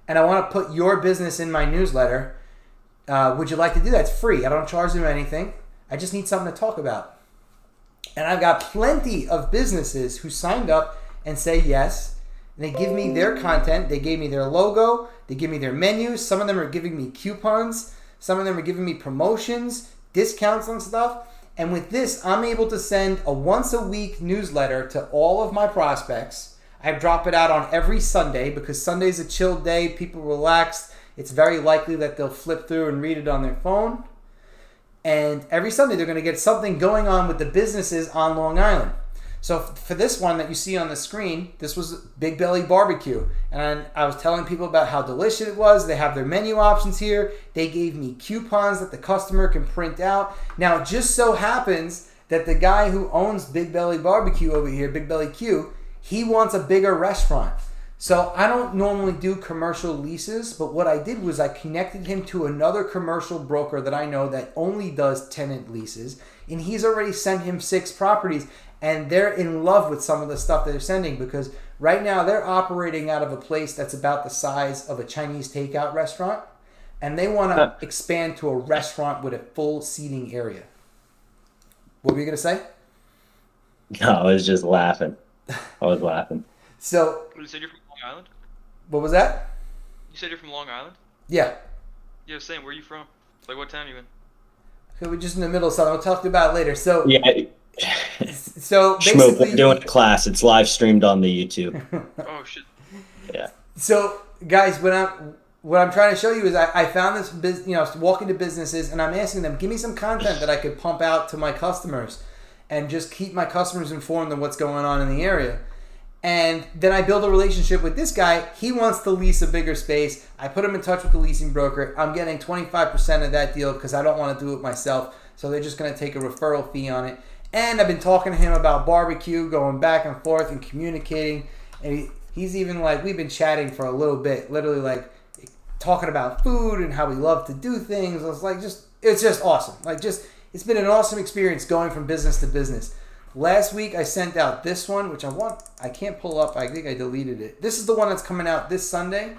and I want to put your business in my newsletter. Would you like to do that? It's free. I don't charge them anything. I just need something to talk about. And I've got plenty of businesses who signed up and say yes. And they give me their content. They gave me their logo. They give me their menus. Some of them are giving me coupons. Some of them are giving me promotions, discounts on stuff. And with this, I'm able to send a once a week newsletter to all of my prospects. I drop it out on every Sunday because Sunday's a chill day. People relax. It's very likely that they'll flip through and read it on their phone. And every Sunday, they're going to get something going on with the businesses on Long Island. So for this one that you see on the screen, this was Big Belly Barbecue. And I was telling people about how delicious it was. They have their menu options here. They gave me coupons that the customer can print out. Now, it just so happens that the guy who owns Big Belly Barbecue over here, Big Belly Q, he wants a bigger restaurant. So I don't normally do commercial leases, but what I did was I connected him to another commercial broker that I know that only does tenant leases. And he's already sent him 6 properties. And they're in love with some of the stuff that they're sending because right now they're operating out of a place that's about the size of a Chinese takeout restaurant. And they want to expand to a restaurant with a full seating area. What were you going to say? No, I was just laughing. I was laughing. So, You said you're from Long Island? what was that? You said you're from Long Island? Yeah. Yeah, same. Where are you from? Like, what town you in? Okay, we're just in the middle of something. We'll talk about it later. So, Yeah. so Schmoop, basically, we're doing a class. It's live streamed on the YouTube. Oh, shit. Yeah. So, guys, what I'm trying to show you is I found this, I was walking to businesses and I'm asking them, give me some content that I could pump out to my customers and just keep my customers informed of what's going on in the area. And then I build a relationship with this guy. He wants to lease a bigger space. I put him in touch with the leasing broker. I'm getting 25% of that deal because I don't want to do it myself. So they're just going to take a referral fee on it. And I've been talking to him about barbecue, going back and forth and communicating. And he's even like, we've been chatting for a little bit, literally like talking about food and how we love to do things. It's like, it's just awesome. It's been an awesome experience going from business to business. Last week I sent out this one, which I can't pull up. I think I deleted it. This is the one that's coming out this Sunday.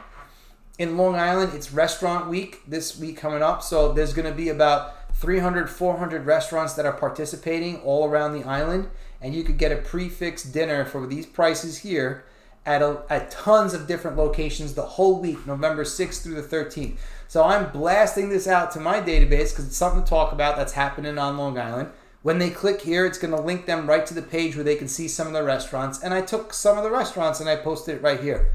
In Long Island, it's restaurant week this week coming up. So there's going to be about 300, 400 restaurants that are participating all around the island. And you could get a prefix dinner for these prices here at tons of different locations the whole week, November 6th through the 13th. So I'm blasting this out to my database because it's something to talk about that's happening on Long Island. When they click here, it's going to link them right to the page where they can see some of the restaurants. And I took some of the restaurants and I posted it right here.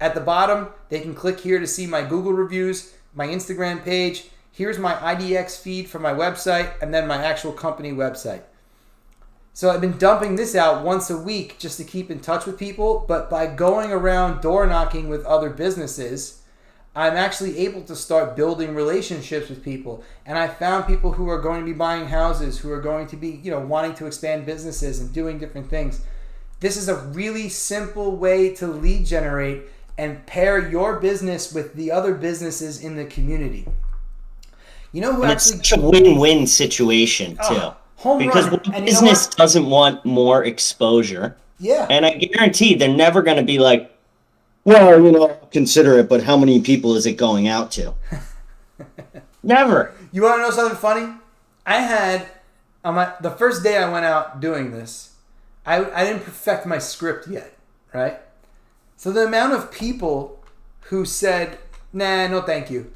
At the bottom, they can click here to see my Google reviews, my Instagram page. Here's my IDX feed for my website, and then my actual company website. So I've been dumping this out once a week just to keep in touch with people. But by going around door knocking with other businesses, I'm actually able to start building relationships with people. And I found people who are going to be buying houses, who are going to be, wanting to expand businesses and doing different things. This is a really simple way to lead generate and pair your business with the other businesses in the community. You know who It's such a win-win situation, too. Home because run. one business doesn't want more exposure. Yeah. And I guarantee they're never going to be like, well, consider it, but how many people is it going out to? Never. You want to know something funny? I had, the first day I went out doing this, I didn't perfect my script yet, right? So the amount of people who said, nah, no thank you,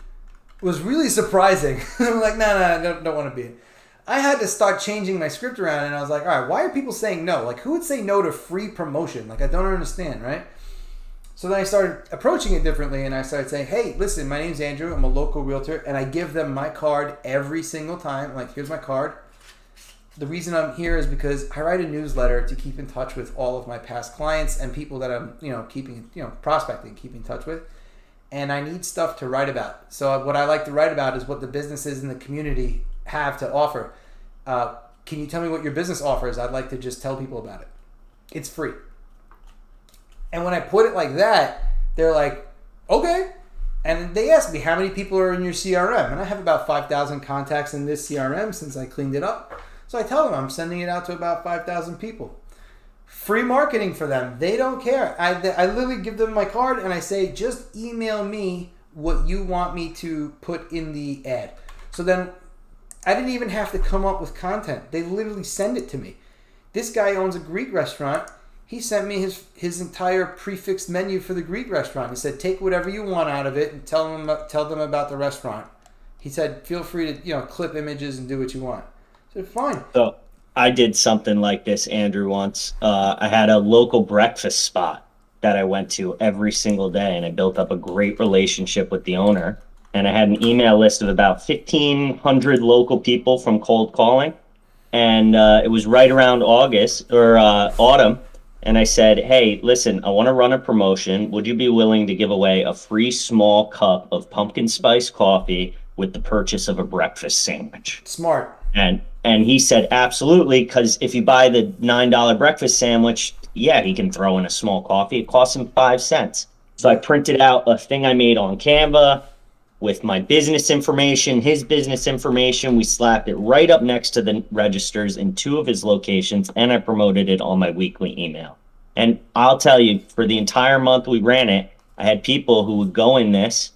was really surprising. I'm like, nah, don't want to be it. I had to start changing my script around, and I was like, all right, why are people saying no? Like, who would say no to free promotion? Like, I don't understand, right? So then I started approaching it differently, and I started saying, hey, listen, my name's Andrew. I'm a local realtor, and I give them my card every single time. Like, here's my card. The reason I'm here is because I write a newsletter to keep in touch with all of my past clients and people that I'm, prospecting, keeping in touch with. And I need stuff to write about. So what I like to write about is what the businesses in the community have to offer. Can you tell me what your business offers? I'd like to just tell people about it. It's free. And when I put it like that, they're like, okay. And they ask me, how many people are in your CRM? And I have about 5,000 contacts in this CRM since I cleaned it up. So I tell them I'm sending it out to about 5,000 people. Free marketing for them. They don't care. I literally give them my card and I say, just email me what you want me to put in the ad. So then I didn't even have to come up with content. They literally send it to me. This guy owns a Greek restaurant. He sent me his entire prefixed menu for the Greek restaurant. He said, take whatever you want out of it and tell them about the restaurant. He said, feel free to clip images and do what you want. So fine. So I did something like this, Andrew, once. I had a local breakfast spot that I went to every single day, and I built up a great relationship with the owner. And I had an email list of about 1,500 local people from cold calling. And it was right around August or autumn. And I said, hey, listen, I want to run a promotion. Would you be willing to give away a free small cup of pumpkin spice coffee with the purchase of a breakfast sandwich? Smart. And he said absolutely, because if you buy the $9 breakfast sandwich, yeah, he can throw in a small coffee. It costs him 5 cents. So I printed out a thing I made on Canva with my business information, his business information. We slapped it right up next to the registers in 2 of his locations, and I promoted it on my weekly email. And I'll tell you, for the entire month we ran it, I had people who would go in this,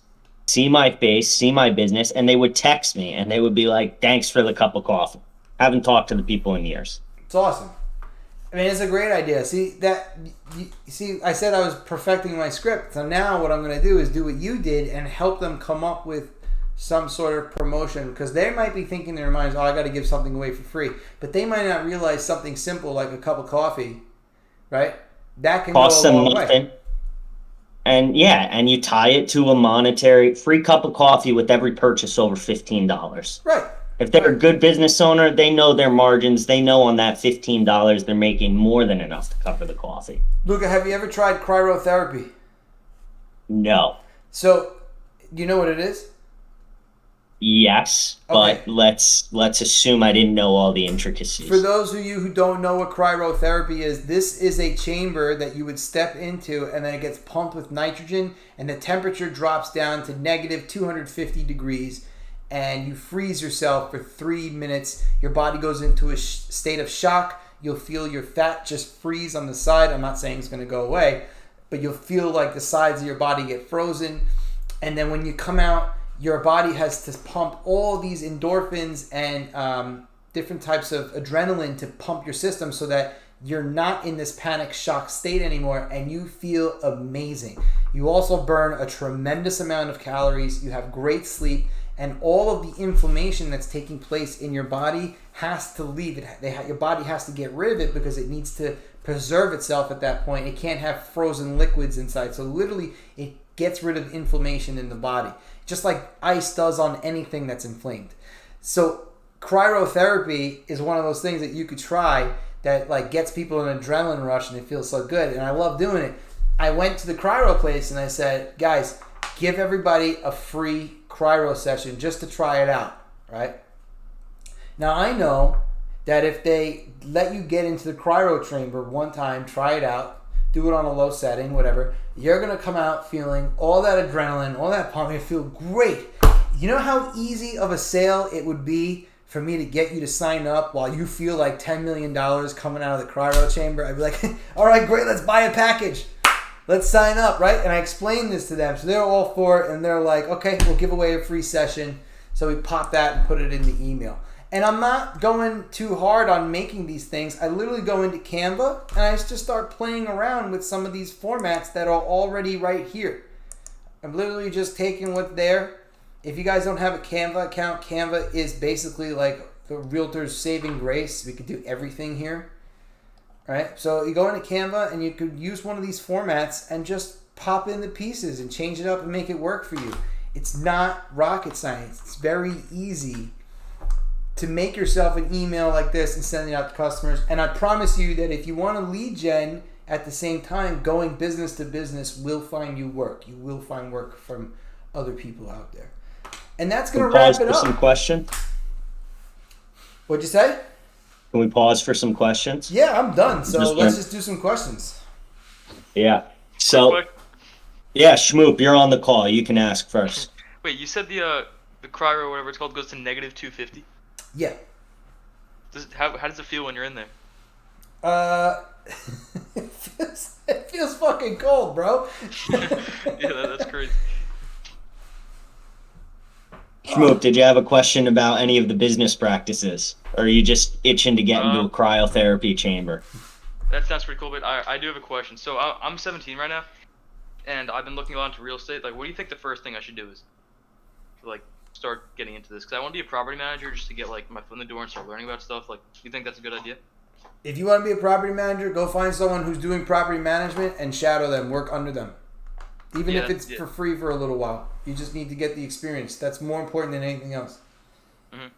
see my face, see my business, and they would text me and they would be like, thanks for the cup of coffee. Haven't talked to the people in years. It's awesome. I mean, it's a great idea. See, I said I was perfecting my script. So now what I'm going to do is do what you did and help them come up with some sort of promotion, because they might be thinking in their minds, oh, I got to give something away for free. But they might not realize something simple like a cup of coffee, right? That can Costs go a them long nothing. way. And yeah, and you tie it to a monetary free cup of coffee with every purchase over $15. Right. If they're a good business owner, they know their margins. They know on that $15 they're making more than enough to cover the coffee. Luca, have you ever tried cryotherapy? No. So, do you know what it is? Yes, Okay. but let's assume I didn't know all the intricacies. For those of you who don't know what cryotherapy is, this is a chamber that you would step into, and then it gets pumped with nitrogen, and the temperature drops down to negative 250 degrees, and you freeze yourself for 3 minutes. Your body goes into a state of shock. You'll feel your fat just freeze on the side. I'm not saying it's going to go away, but you'll feel like the sides of your body get frozen. And then when you come out, your body has to pump all these endorphins and different types of adrenaline to pump your system so that you're not in this panic shock state anymore, and you feel amazing. You also burn a tremendous amount of calories. You have great sleep, and all of the inflammation that's taking place in your body has to leave. Your body has to get rid of it because it needs to preserve itself at that point. It can't have frozen liquids inside. So literally, it gets rid of inflammation in the body, just like ice does on anything that's inflamed. So cryotherapy is one of those things that you could try that like gets people an adrenaline rush and it feels so good. And I love doing it. I went to the cryo place and I said, guys, give everybody a free cryo session just to try it out, right? Now I know that if they let you get into the cryo chamber one time, try it out, do it on a low setting, whatever, you're going to come out feeling all that adrenaline, all that pump. You feel great. You know how easy of a sale it would be for me to get you to sign up while you feel like $10 million coming out of the cryo chamber? I'd be like, all right, great, let's buy a package. Let's sign up, right? And I explained this to them. So they're all for it, and they're like, okay, we'll give away a free session. So we pop that and put it in the email. And I'm not going too hard on making these things. I literally go into Canva and I just start playing around with some of these formats that are already right here. I'm literally just taking what's there. If you guys don't have a Canva account, Canva is basically like the realtor's saving grace. We could do everything here. Right? So you go into Canva and you could use one of these formats and just pop in the pieces and change it up and make it work for you. It's not rocket science. It's very easy to make yourself an email like this and send it out to customers. And I promise you that if you want to lead gen at the same time, going business to business will find you work. You will find work from other people out there. And that's going to wrap it for some up. questions? What'd you say? Can we pause for some questions? Yeah, I'm done. So Just let's one. just do some questions. Yeah. So, Quick. yeah, Schmoop, you're on the call. You can ask first. Wait, you said the cryo or whatever it's called goes to negative 250. Yeah. How does it feel when you're in there? It feels fucking cold, bro. Yeah, that's crazy. Schmoop, did you have a question about any of the business practices? Or are you just itching to get into a cryotherapy chamber? That sounds pretty cool, but I do have a question. So I'm 17 right now, and I've been looking a lot into real estate. Like, what do you think the first thing I should do is? Like, start getting into this? Because I want to be a property manager just to get like my foot in the door and start learning about stuff. Like, do you think that's a good idea? If you want to be a property manager, go find someone who's doing property management and shadow them, work under them. Even if it's for free for a little while. You just need to get the experience. That's more important than anything else. Mm-hmm.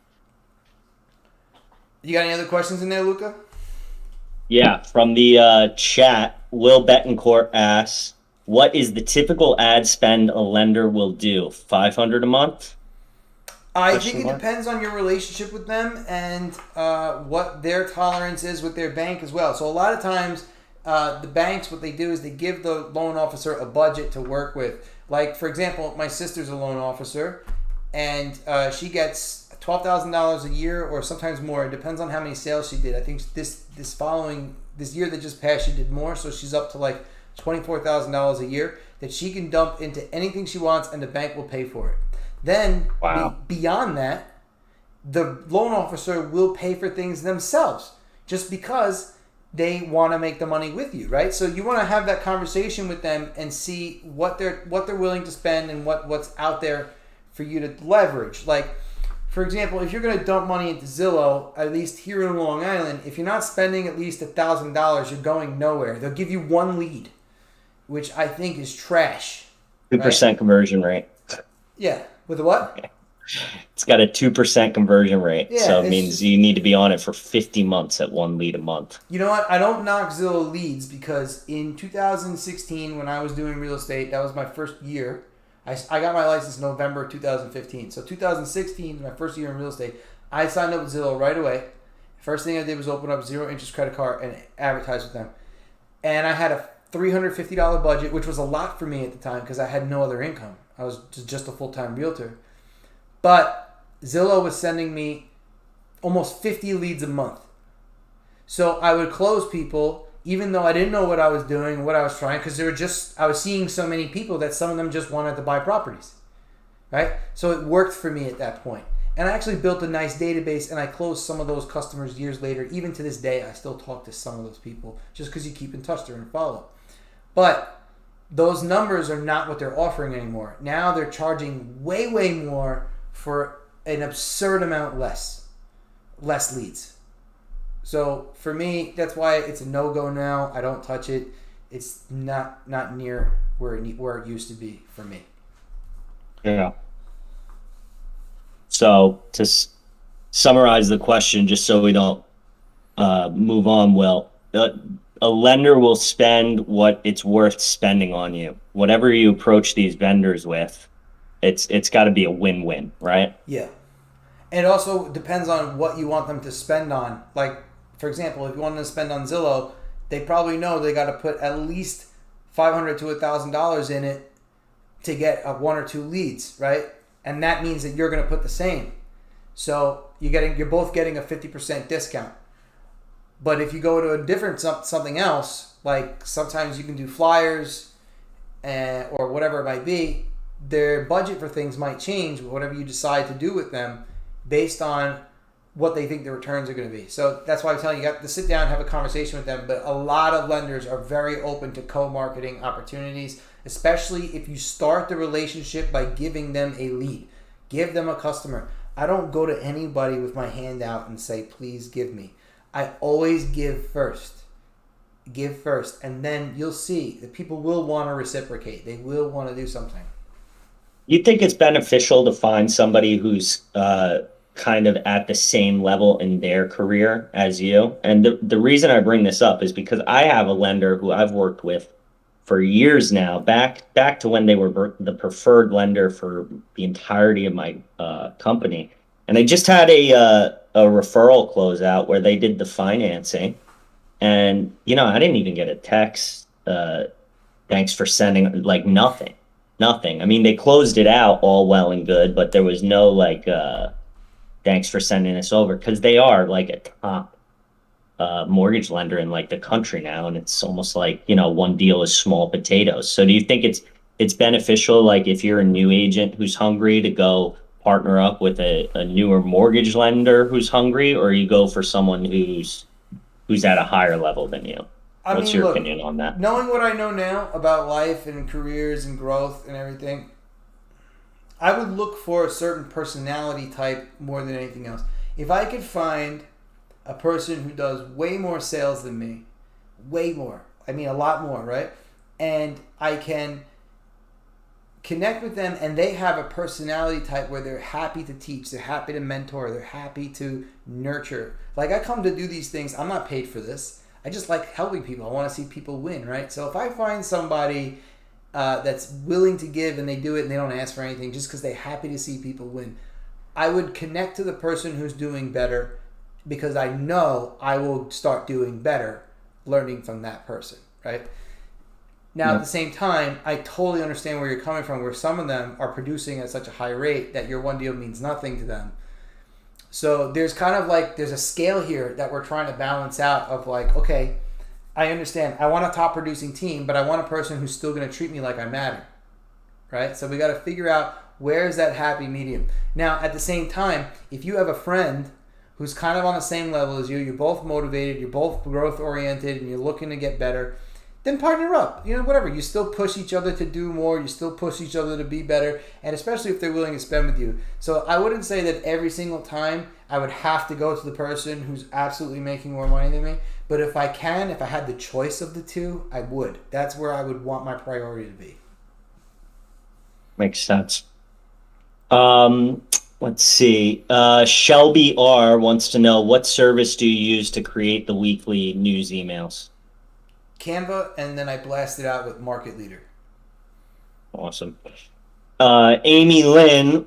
You got any other questions in there, Luca? Yeah, from the chat, Will Betancourt asks, what is the typical ad spend a lender will do? $500 a month? I think it depends on your relationship with them and what their tolerance is with their bank as well. So a lot of times, the banks, what they do is they give the loan officer a budget to work with. Like, for example, my sister's a loan officer, and she gets $12,000 a year or sometimes more. It depends on how many sales she did. I think this year that just passed, she did more, so she's up to like $24,000 a year that she can dump into anything she wants, and the bank will pay for it. Then, beyond that, the loan officer will pay for things themselves just because they want to make the money with you, right? So you want to have that conversation with them and see what they're willing to spend and what's out there for you to leverage. Like, for example, if you're going to dump money into Zillow, at least here in Long Island, if you're not spending at least $1,000, you're going nowhere. They'll give you one lead, which I think is trash. 2% right? conversion rate. Yeah. With a what? It's got a 2% conversion rate. Yeah, so it means you need to be on it for 50 months at one lead a month. You know what? I don't knock Zillow leads because in 2016, when I was doing real estate, that was my first year. I got my license in November 2015. So 2016, my first year in real estate, I signed up with Zillow right away. First thing I did was open up a zero interest credit card and advertise with them. And I had a $350 budget, which was a lot for me at the time because I had no other income. I was just a full-time realtor. But Zillow was sending me almost 50 leads a month. So I would close people even though I didn't know what I was doing, what I was trying, because I was seeing so many people that some of them just wanted to buy properties. Right? So it worked for me at that point. And I actually built a nice database, and I closed some of those customers years later. Even to this day, I still talk to some of those people just because you keep in touch during follow. But those numbers are not what they're offering anymore. Now they're charging way, way more for an absurd amount less leads. So for me, that's why it's a no-go now. I don't touch it. It's not near where it used to be for me. Yeah. So to summarize the question, just so we don't move on, Will, a lender will spend what it's worth spending on you. Whatever you approach these vendors with, it's got to be a win-win, right? Yeah. And it also depends on what you want them to spend on. Like, for example, if you want them to spend on Zillow, they probably know they got to put at least $500 to $1,000 in it to get one or two leads, right? And that means that you're going to put the same. So you're both getting a 50% discount. But if you go to a different something else, like sometimes you can do flyers or whatever it might be, their budget for things might change, whatever you decide to do with them, based on what they think the returns are going to be. So that's why I'm telling you, you have to sit down and have a conversation with them. But a lot of lenders are very open to co-marketing opportunities, especially if you start the relationship by giving them a lead. Give them a customer. I don't go to anybody with my hand out and say, please give me. I always give first. Give first. And then you'll see that people will want to reciprocate. They will want to do something. You think it's beneficial to find somebody who's kind of at the same level in their career as you? And the reason I bring this up is because I have a lender who I've worked with for years now, back to when they were the preferred lender for the entirety of my company. And they just had a referral closeout where they did the financing. And, I didn't even get a text, thanks for sending, like nothing. I mean, they closed it out all well and good, but there was no thanks for sending this over, because they are like a top mortgage lender in like the country now, and it's almost like one deal is small potatoes. So do you think it's beneficial, like if you're a new agent who's hungry, to go partner up with a newer mortgage lender who's hungry, or you go for someone who's at a higher level than you? What's your opinion on that? Knowing what I know now about life and careers and growth and everything, I would look for a certain personality type more than anything else. If I could find a person who does way more sales than me, way more, I mean a lot more, right? And I can connect with them and they have a personality type where they're happy to teach, they're happy to mentor, they're happy to nurture. Like I come to do these things, I'm not paid for this. I just like helping people. I want to see people win, right? So if I find somebody that's willing to give and they do it and they don't ask for anything just because they're happy to see people win, I would connect to the person who's doing better because I know I will start doing better learning from that person, right? Now, at the same time, I totally understand where you're coming from, where some of them are producing at such a high rate that your one deal means nothing to them. So there's kind of like, there's a scale here that we're trying to balance out of like, okay, I understand. I want a top producing team, but I want a person who's still going to treat me like I matter, right? So we got to figure out where is that happy medium. Now, at the same time, if you have a friend who's kind of on the same level as you, you're both motivated, you're both growth oriented, and you're looking to get better, then partner up. You know, whatever. You still push each other to do more. You still push each other to be better, and especially if they're willing to spend with you. So I wouldn't say that every single time I would have to go to the person who's absolutely making more money than me. But if I can, if I had the choice of the two, I would. That's where I would want my priority to be. Makes sense. Let's see. Shelby R wants to know, what service do you use to create the weekly news emails? Canva, and then I blast it out with Market Leader. Awesome. Amy Lynn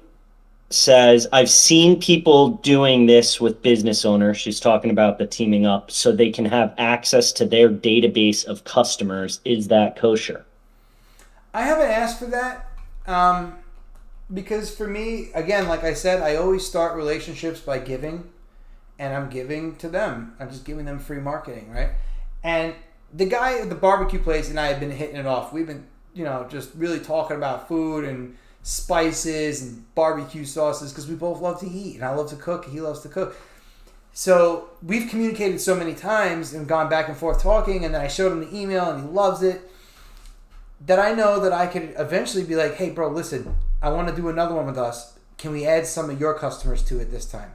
says, I've seen people doing this with business owners. She's talking about the teaming up so they can have access to their database of customers. Is that kosher? I haven't asked for that because for me, again, like I said, I always start relationships by giving, and I'm giving to them. I'm just giving them free marketing, right? And the guy at the barbecue place and I have been hitting it off. We've been, just really talking about food and spices and barbecue sauces because we both love to eat, and I love to cook, he loves to cook. So we've communicated so many times and gone back and forth talking, and then I showed him the email and he loves it, that I know that I could eventually be like, hey bro, listen, I want to do another one with us. Can we add some of your customers to it this time?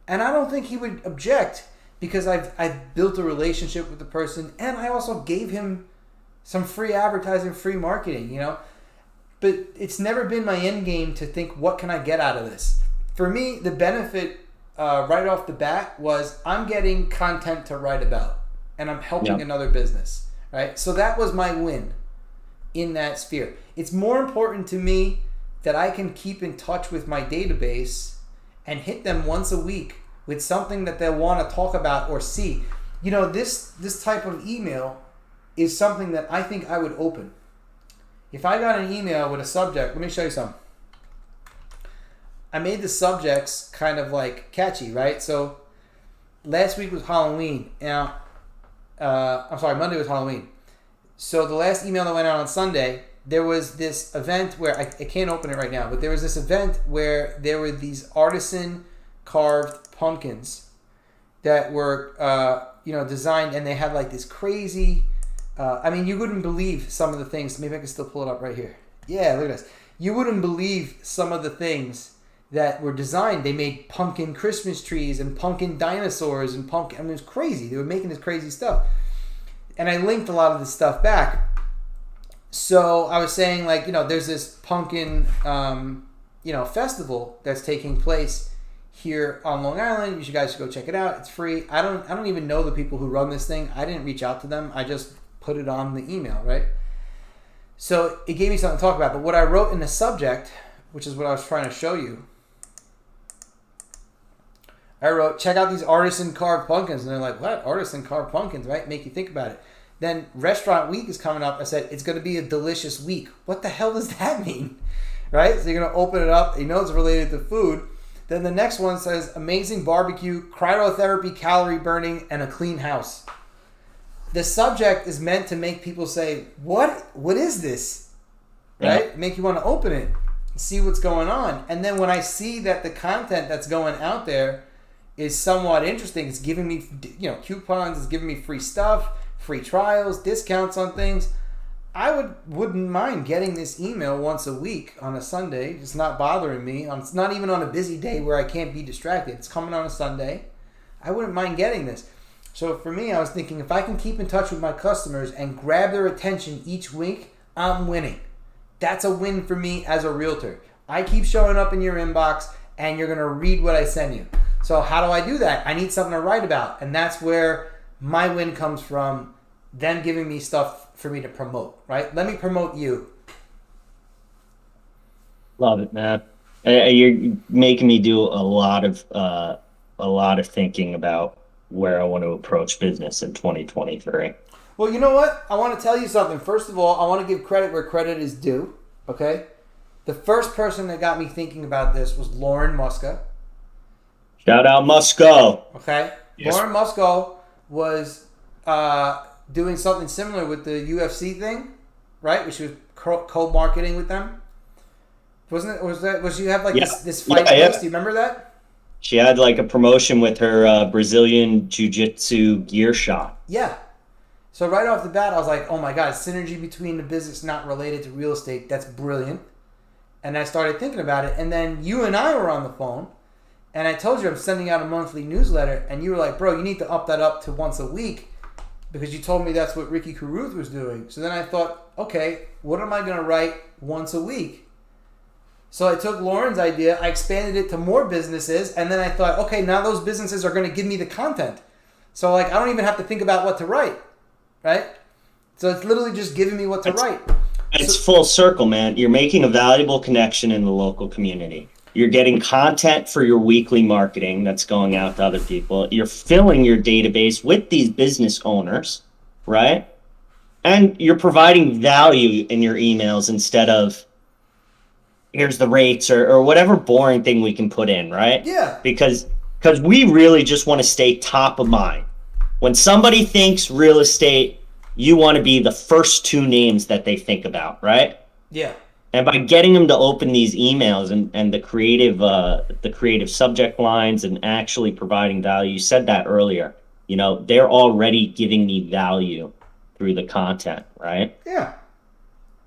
And I don't think he would object because I've built a relationship with the person, and I also gave him some free advertising, free marketing, But it's never been my end game to think, what can I get out of this? For me, the benefit right off the bat was I'm getting content to write about, and I'm helping another business, right? So that was my win in that sphere. It's more important to me that I can keep in touch with my database and hit them once a week with something that they'll want to talk about or see. This type of email is something that I think I would open. If I got an email with a subject, let me show you something. I made the subjects kind of like catchy, right? So last week was Halloween. Now, Monday was Halloween. So the last email that went out on Sunday, there was this event where, I can't open it right now, but there was this event where there were these artisan carved pumpkins that were, designed, and they had like this crazy, you wouldn't believe some of the things. Maybe I can still pull it up right here. Yeah, look at this. You wouldn't believe some of the things that were designed. They made pumpkin Christmas trees and pumpkin dinosaurs and it was crazy. They were making this crazy stuff. And I linked a lot of this stuff back. So I was saying, there's this pumpkin, festival that's taking place here on Long Island. You guys should go check it out. It's free. I don't even know the people who run this thing. I didn't reach out to them. I just put it on the email, right? So it gave me something to talk about. But what I wrote in the subject, which is what I was trying to show you, I wrote, check out these artisan carved pumpkins. And they're like, what? Artisan carved pumpkins, right? Make you think about it. Then Restaurant Week is coming up. I said, it's going to be a delicious week. What the hell does that mean? Right? So you're going to open it up. You know it's related to food. Then the next one says, amazing barbecue, cryotherapy, calorie burning, and a clean house. The subject is meant to make people say, what is this? Right? Yeah. Make you want to open it and see what's going on. And then when I see that the content that's going out there is somewhat interesting, it's giving me, coupons, it's giving me free stuff, free trials, discounts on things, wouldn't mind getting this email once a week on a Sunday. It's not bothering me. It's not even on a busy day where I can't be distracted. It's coming on a Sunday. I wouldn't mind getting this. So for me, I was thinking if I can keep in touch with my customers and grab their attention each week, I'm winning. That's a win for me as a realtor. I keep showing up in your inbox and you're going to read what I send you. So how do I do that? I need something to write about. And that's where my win comes from, them giving me stuff for me to promote, right? Let me promote you. Love it, man. You're making me do a lot of thinking about where I want to approach business in 2023. Well, you know what? I want to tell you something. First of all, I want to give credit where credit is due, okay? The first person that got me thinking about this was Lauren Muska. Shout out Musco. Okay? Yes. Lauren Musko was doing something similar with the UFC thing, right? Which was co-marketing with them. Wasn't it? Was you have like this fight list? Do you remember that? She had like a promotion with her Brazilian Jiu-Jitsu gear shop. Yeah. So right off the bat, I was like, oh my God, synergy between the business not related to real estate. That's brilliant. And I started thinking about it. And then you and I were on the phone. And I told you I'm sending out a monthly newsletter. And you were like, bro, you need to up that up to once a week. Because you told me that's what Ricky Carruth was doing. So then I thought, okay, what am I going to write once a week? So I took Lauren's idea, I expanded it to more businesses, and then I thought, okay, now those businesses are going to give me the content. So like, I don't even have to think about what to write, right? So it's literally just giving me what to write. It's full circle, man. You're making a valuable connection in the local community. You're getting content for your weekly marketing that's going out to other people. You're filling your database with these business owners, right? And you're providing value in your emails instead of here's the rates or whatever boring thing we can put in, right? Yeah. Because we really just want to stay top of mind. When somebody thinks real estate, you want to be the first two names that they think about, right? Yeah. And by getting them to open these emails and the creative subject lines and actually providing value, you said that earlier, you know, they're already giving me value through the content, right? Yeah.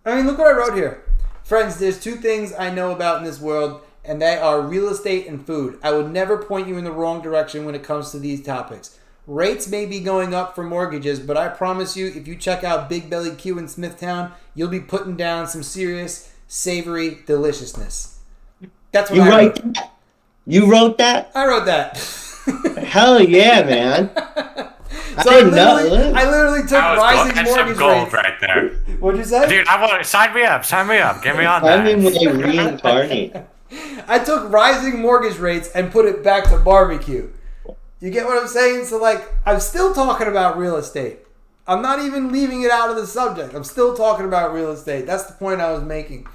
I mean, look what I wrote here. Friends, there's two things I know about in this world, and they are real estate and food. I would never point you in the wrong direction when it comes to these topics. Rates may be going up for mortgages, but I promise you, if you check out Big Belly Q in Smithtown, you'll be putting down some serious, savory deliciousness. That's what You I write wrote. that? You wrote that? I wrote that. Hell yeah, man. So I literally took rising That's mortgage some gold rates. right there. What'd you say? Dude, I want sign me up. Sign me up. Get me on I mean, that. when they reincarnate. I took rising mortgage rates and put it back to barbecue. You get what I'm saying? So, like, I'm still talking about real estate. I'm not even leaving it out of the subject. I'm still talking about real estate. That's the point I was making.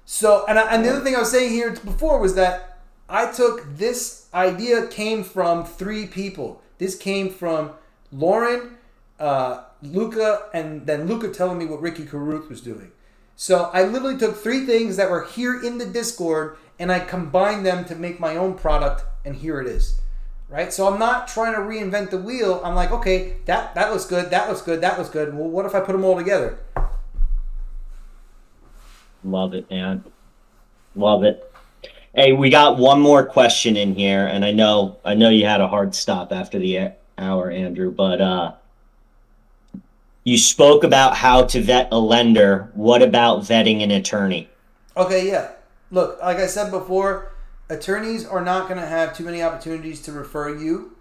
So, and the other thing I was saying here before was that I took this idea came from three people. This came from Lauren, Luca, and then Luca telling me what Ricky Carruth was doing. So I literally took three things that were here in the Discord and I combined them to make my own product, and here it is. Right? So I'm not trying to reinvent the wheel. I'm like, okay, that looks good, that looks good, that looks good. Well, what if I put them all together? Love it, man. Love it. Hey, we got one more question in here, and I know you had a hard stop after the hour, Andrew, but you spoke about how to vet a lender. What about vetting an attorney? Okay, yeah. Look, like I said before, attorneys are not going to have too many opportunities to refer you.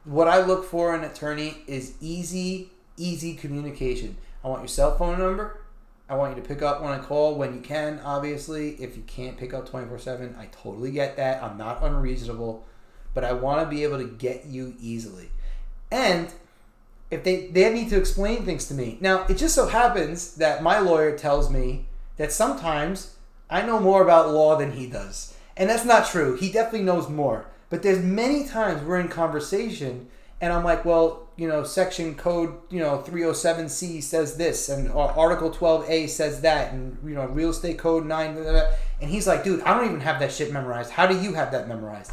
What I look for in an attorney is easy communication. I want your cell phone number. I want you to pick up when I call when you can, obviously. If you can't pick up 24/7, I totally get that. I'm not unreasonable. But I want to be able to get you easily. And if they need to explain things to me. Now, it just so happens that my lawyer tells me that sometimes I know more about law than he does. And that's not true. He definitely knows more. But there's many times we're in conversation and I'm like, well, section code, 307C says this and article 12A says that and, real estate code 9, blah, blah, blah. And he's like, dude, I don't even have that shit memorized. How do you have that memorized?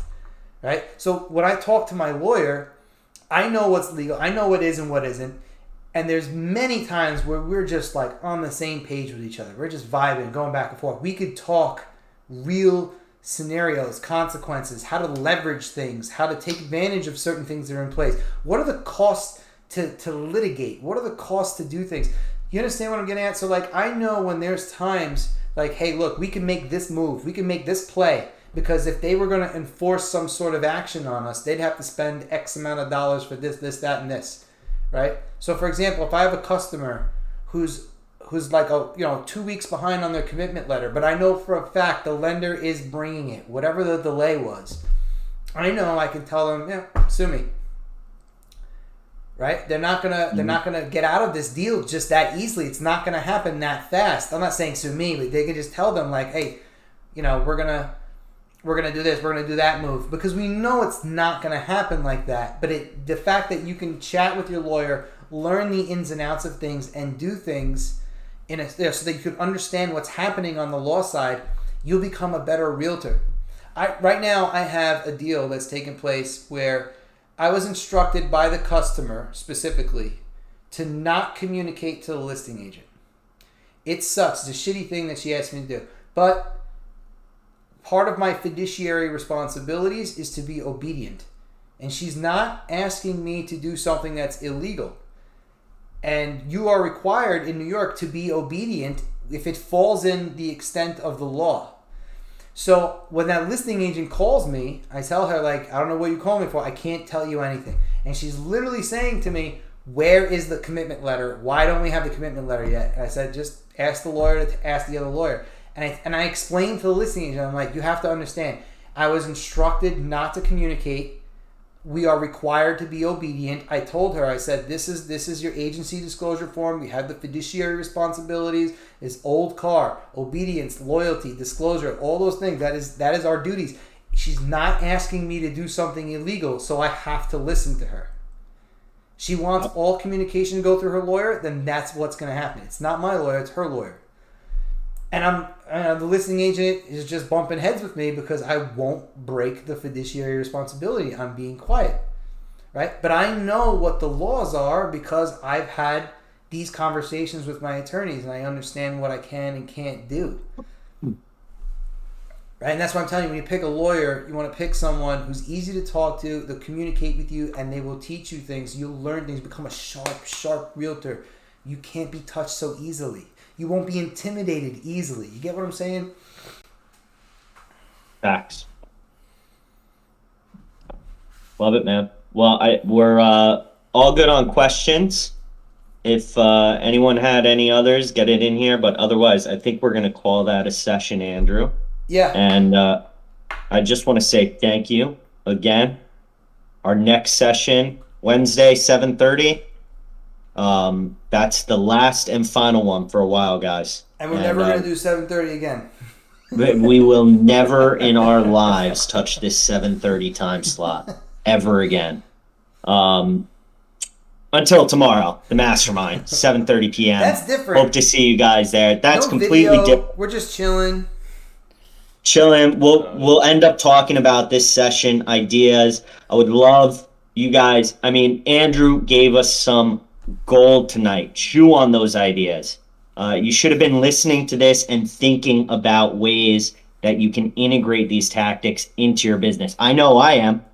Right? So when I talk to my lawyer, I know what's legal. I know what is and what isn't. And there's many times where we're just like on the same page with each other. We're just vibing, going back and forth. We could talk real scenarios, consequences, how to leverage things, how to take advantage of certain things that are in place. What are the costs to litigate? What are the costs to do things? You understand what I'm getting at? So like, I know when there's times like, hey, look, we can make this move, we can make this play, because if they were going to enforce some sort of action on us, they'd have to spend X amount of dollars for this, that, and this, right? So for example, if I have a customer who's like 2 weeks behind on their commitment letter, but I know for a fact the lender is bringing it, whatever the delay was, I know I can tell them, yeah, sue me. Right? They're not gonna get out of this deal just that easily. It's not gonna happen that fast. I'm not saying sue me, but they can just tell them like, hey, we're gonna do this, we're gonna do that move, because we know it's not gonna happen like that. But the fact that you can chat with your lawyer, learn the ins and outs of things, and do things so that you can understand what's happening on the law side, you'll become a better realtor. Right now I have a deal that's taking place where I was instructed by the customer specifically to not communicate to the listing agent. It sucks. It's a shitty thing that she asked me to do. But part of my fiduciary responsibilities is to be obedient. And she's not asking me to do something that's illegal. And you are required in New York to be obedient if it falls in the extent of the law. So when that listing agent calls me, I tell her, like, I don't know what you call me for. I can't tell you anything. And she's literally saying to me, where is the commitment letter? Why don't we have the commitment letter yet? And I said, just ask the lawyer to ask the other lawyer. And I explained to the listing agent, I'm like, you have to understand, I was instructed not to communicate. We are required to be obedient. I told her, I said, this is your agency disclosure form. You have the fiduciary responsibilities. It's old car, obedience, loyalty, disclosure, all those things. That is our duties. She's not asking me to do something illegal, so I have to listen to her. She wants all communication to go through her lawyer, then that's what's going to happen. It's not my lawyer, it's her lawyer. And the listing agent is just bumping heads with me because I won't break the fiduciary responsibility. I'm being quiet, right? But I know what the laws are because I've had these conversations with my attorneys and I understand what I can and can't do. Right? And that's why I'm telling you, when you pick a lawyer, you want to pick someone who's easy to talk to, they'll communicate with you, and they will teach you things. You'll learn things, become a sharp realtor. You can't be touched so easily. You won't be intimidated easily. You get what I'm saying? Facts. Love it, man. Well, we're all good on questions. If anyone had any others, get it in here. But otherwise, I think we're going to call that a session, Andrew. Yeah. And I just want to say thank you again. Our next session, Wednesday, 7:30. That's the last and final one for a while, guys. And we're never going to do 7:30 again. We will never in our lives touch this 7:30 time slot ever again. Until tomorrow, the mastermind, 7:30 p.m. That's different. Hope to see you guys there. That's No completely video. different. We're just chilling. We'll end up talking about this session ideas. I would love you guys. I mean, Andrew gave us some gold tonight. Chew on those ideas. You should have been listening to this and thinking about ways that you can integrate these tactics into your business. I know I am,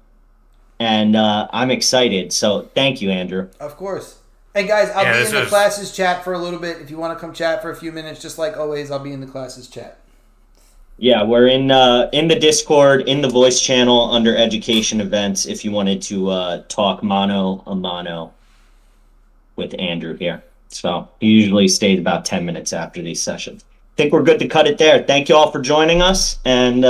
and I'm excited. So thank you, Andrew. Of course. Hey guys, I'll be in the classes chat for a little bit. If you want to come chat for a few minutes, just like always, I'll be in the classes chat. Yeah, we're in the Discord, in the voice channel under education events. If you wanted to talk mano a mano with Andrew here. So he usually stays about 10 minutes after these sessions. I think we're good to cut it there. Thank you all for joining us, and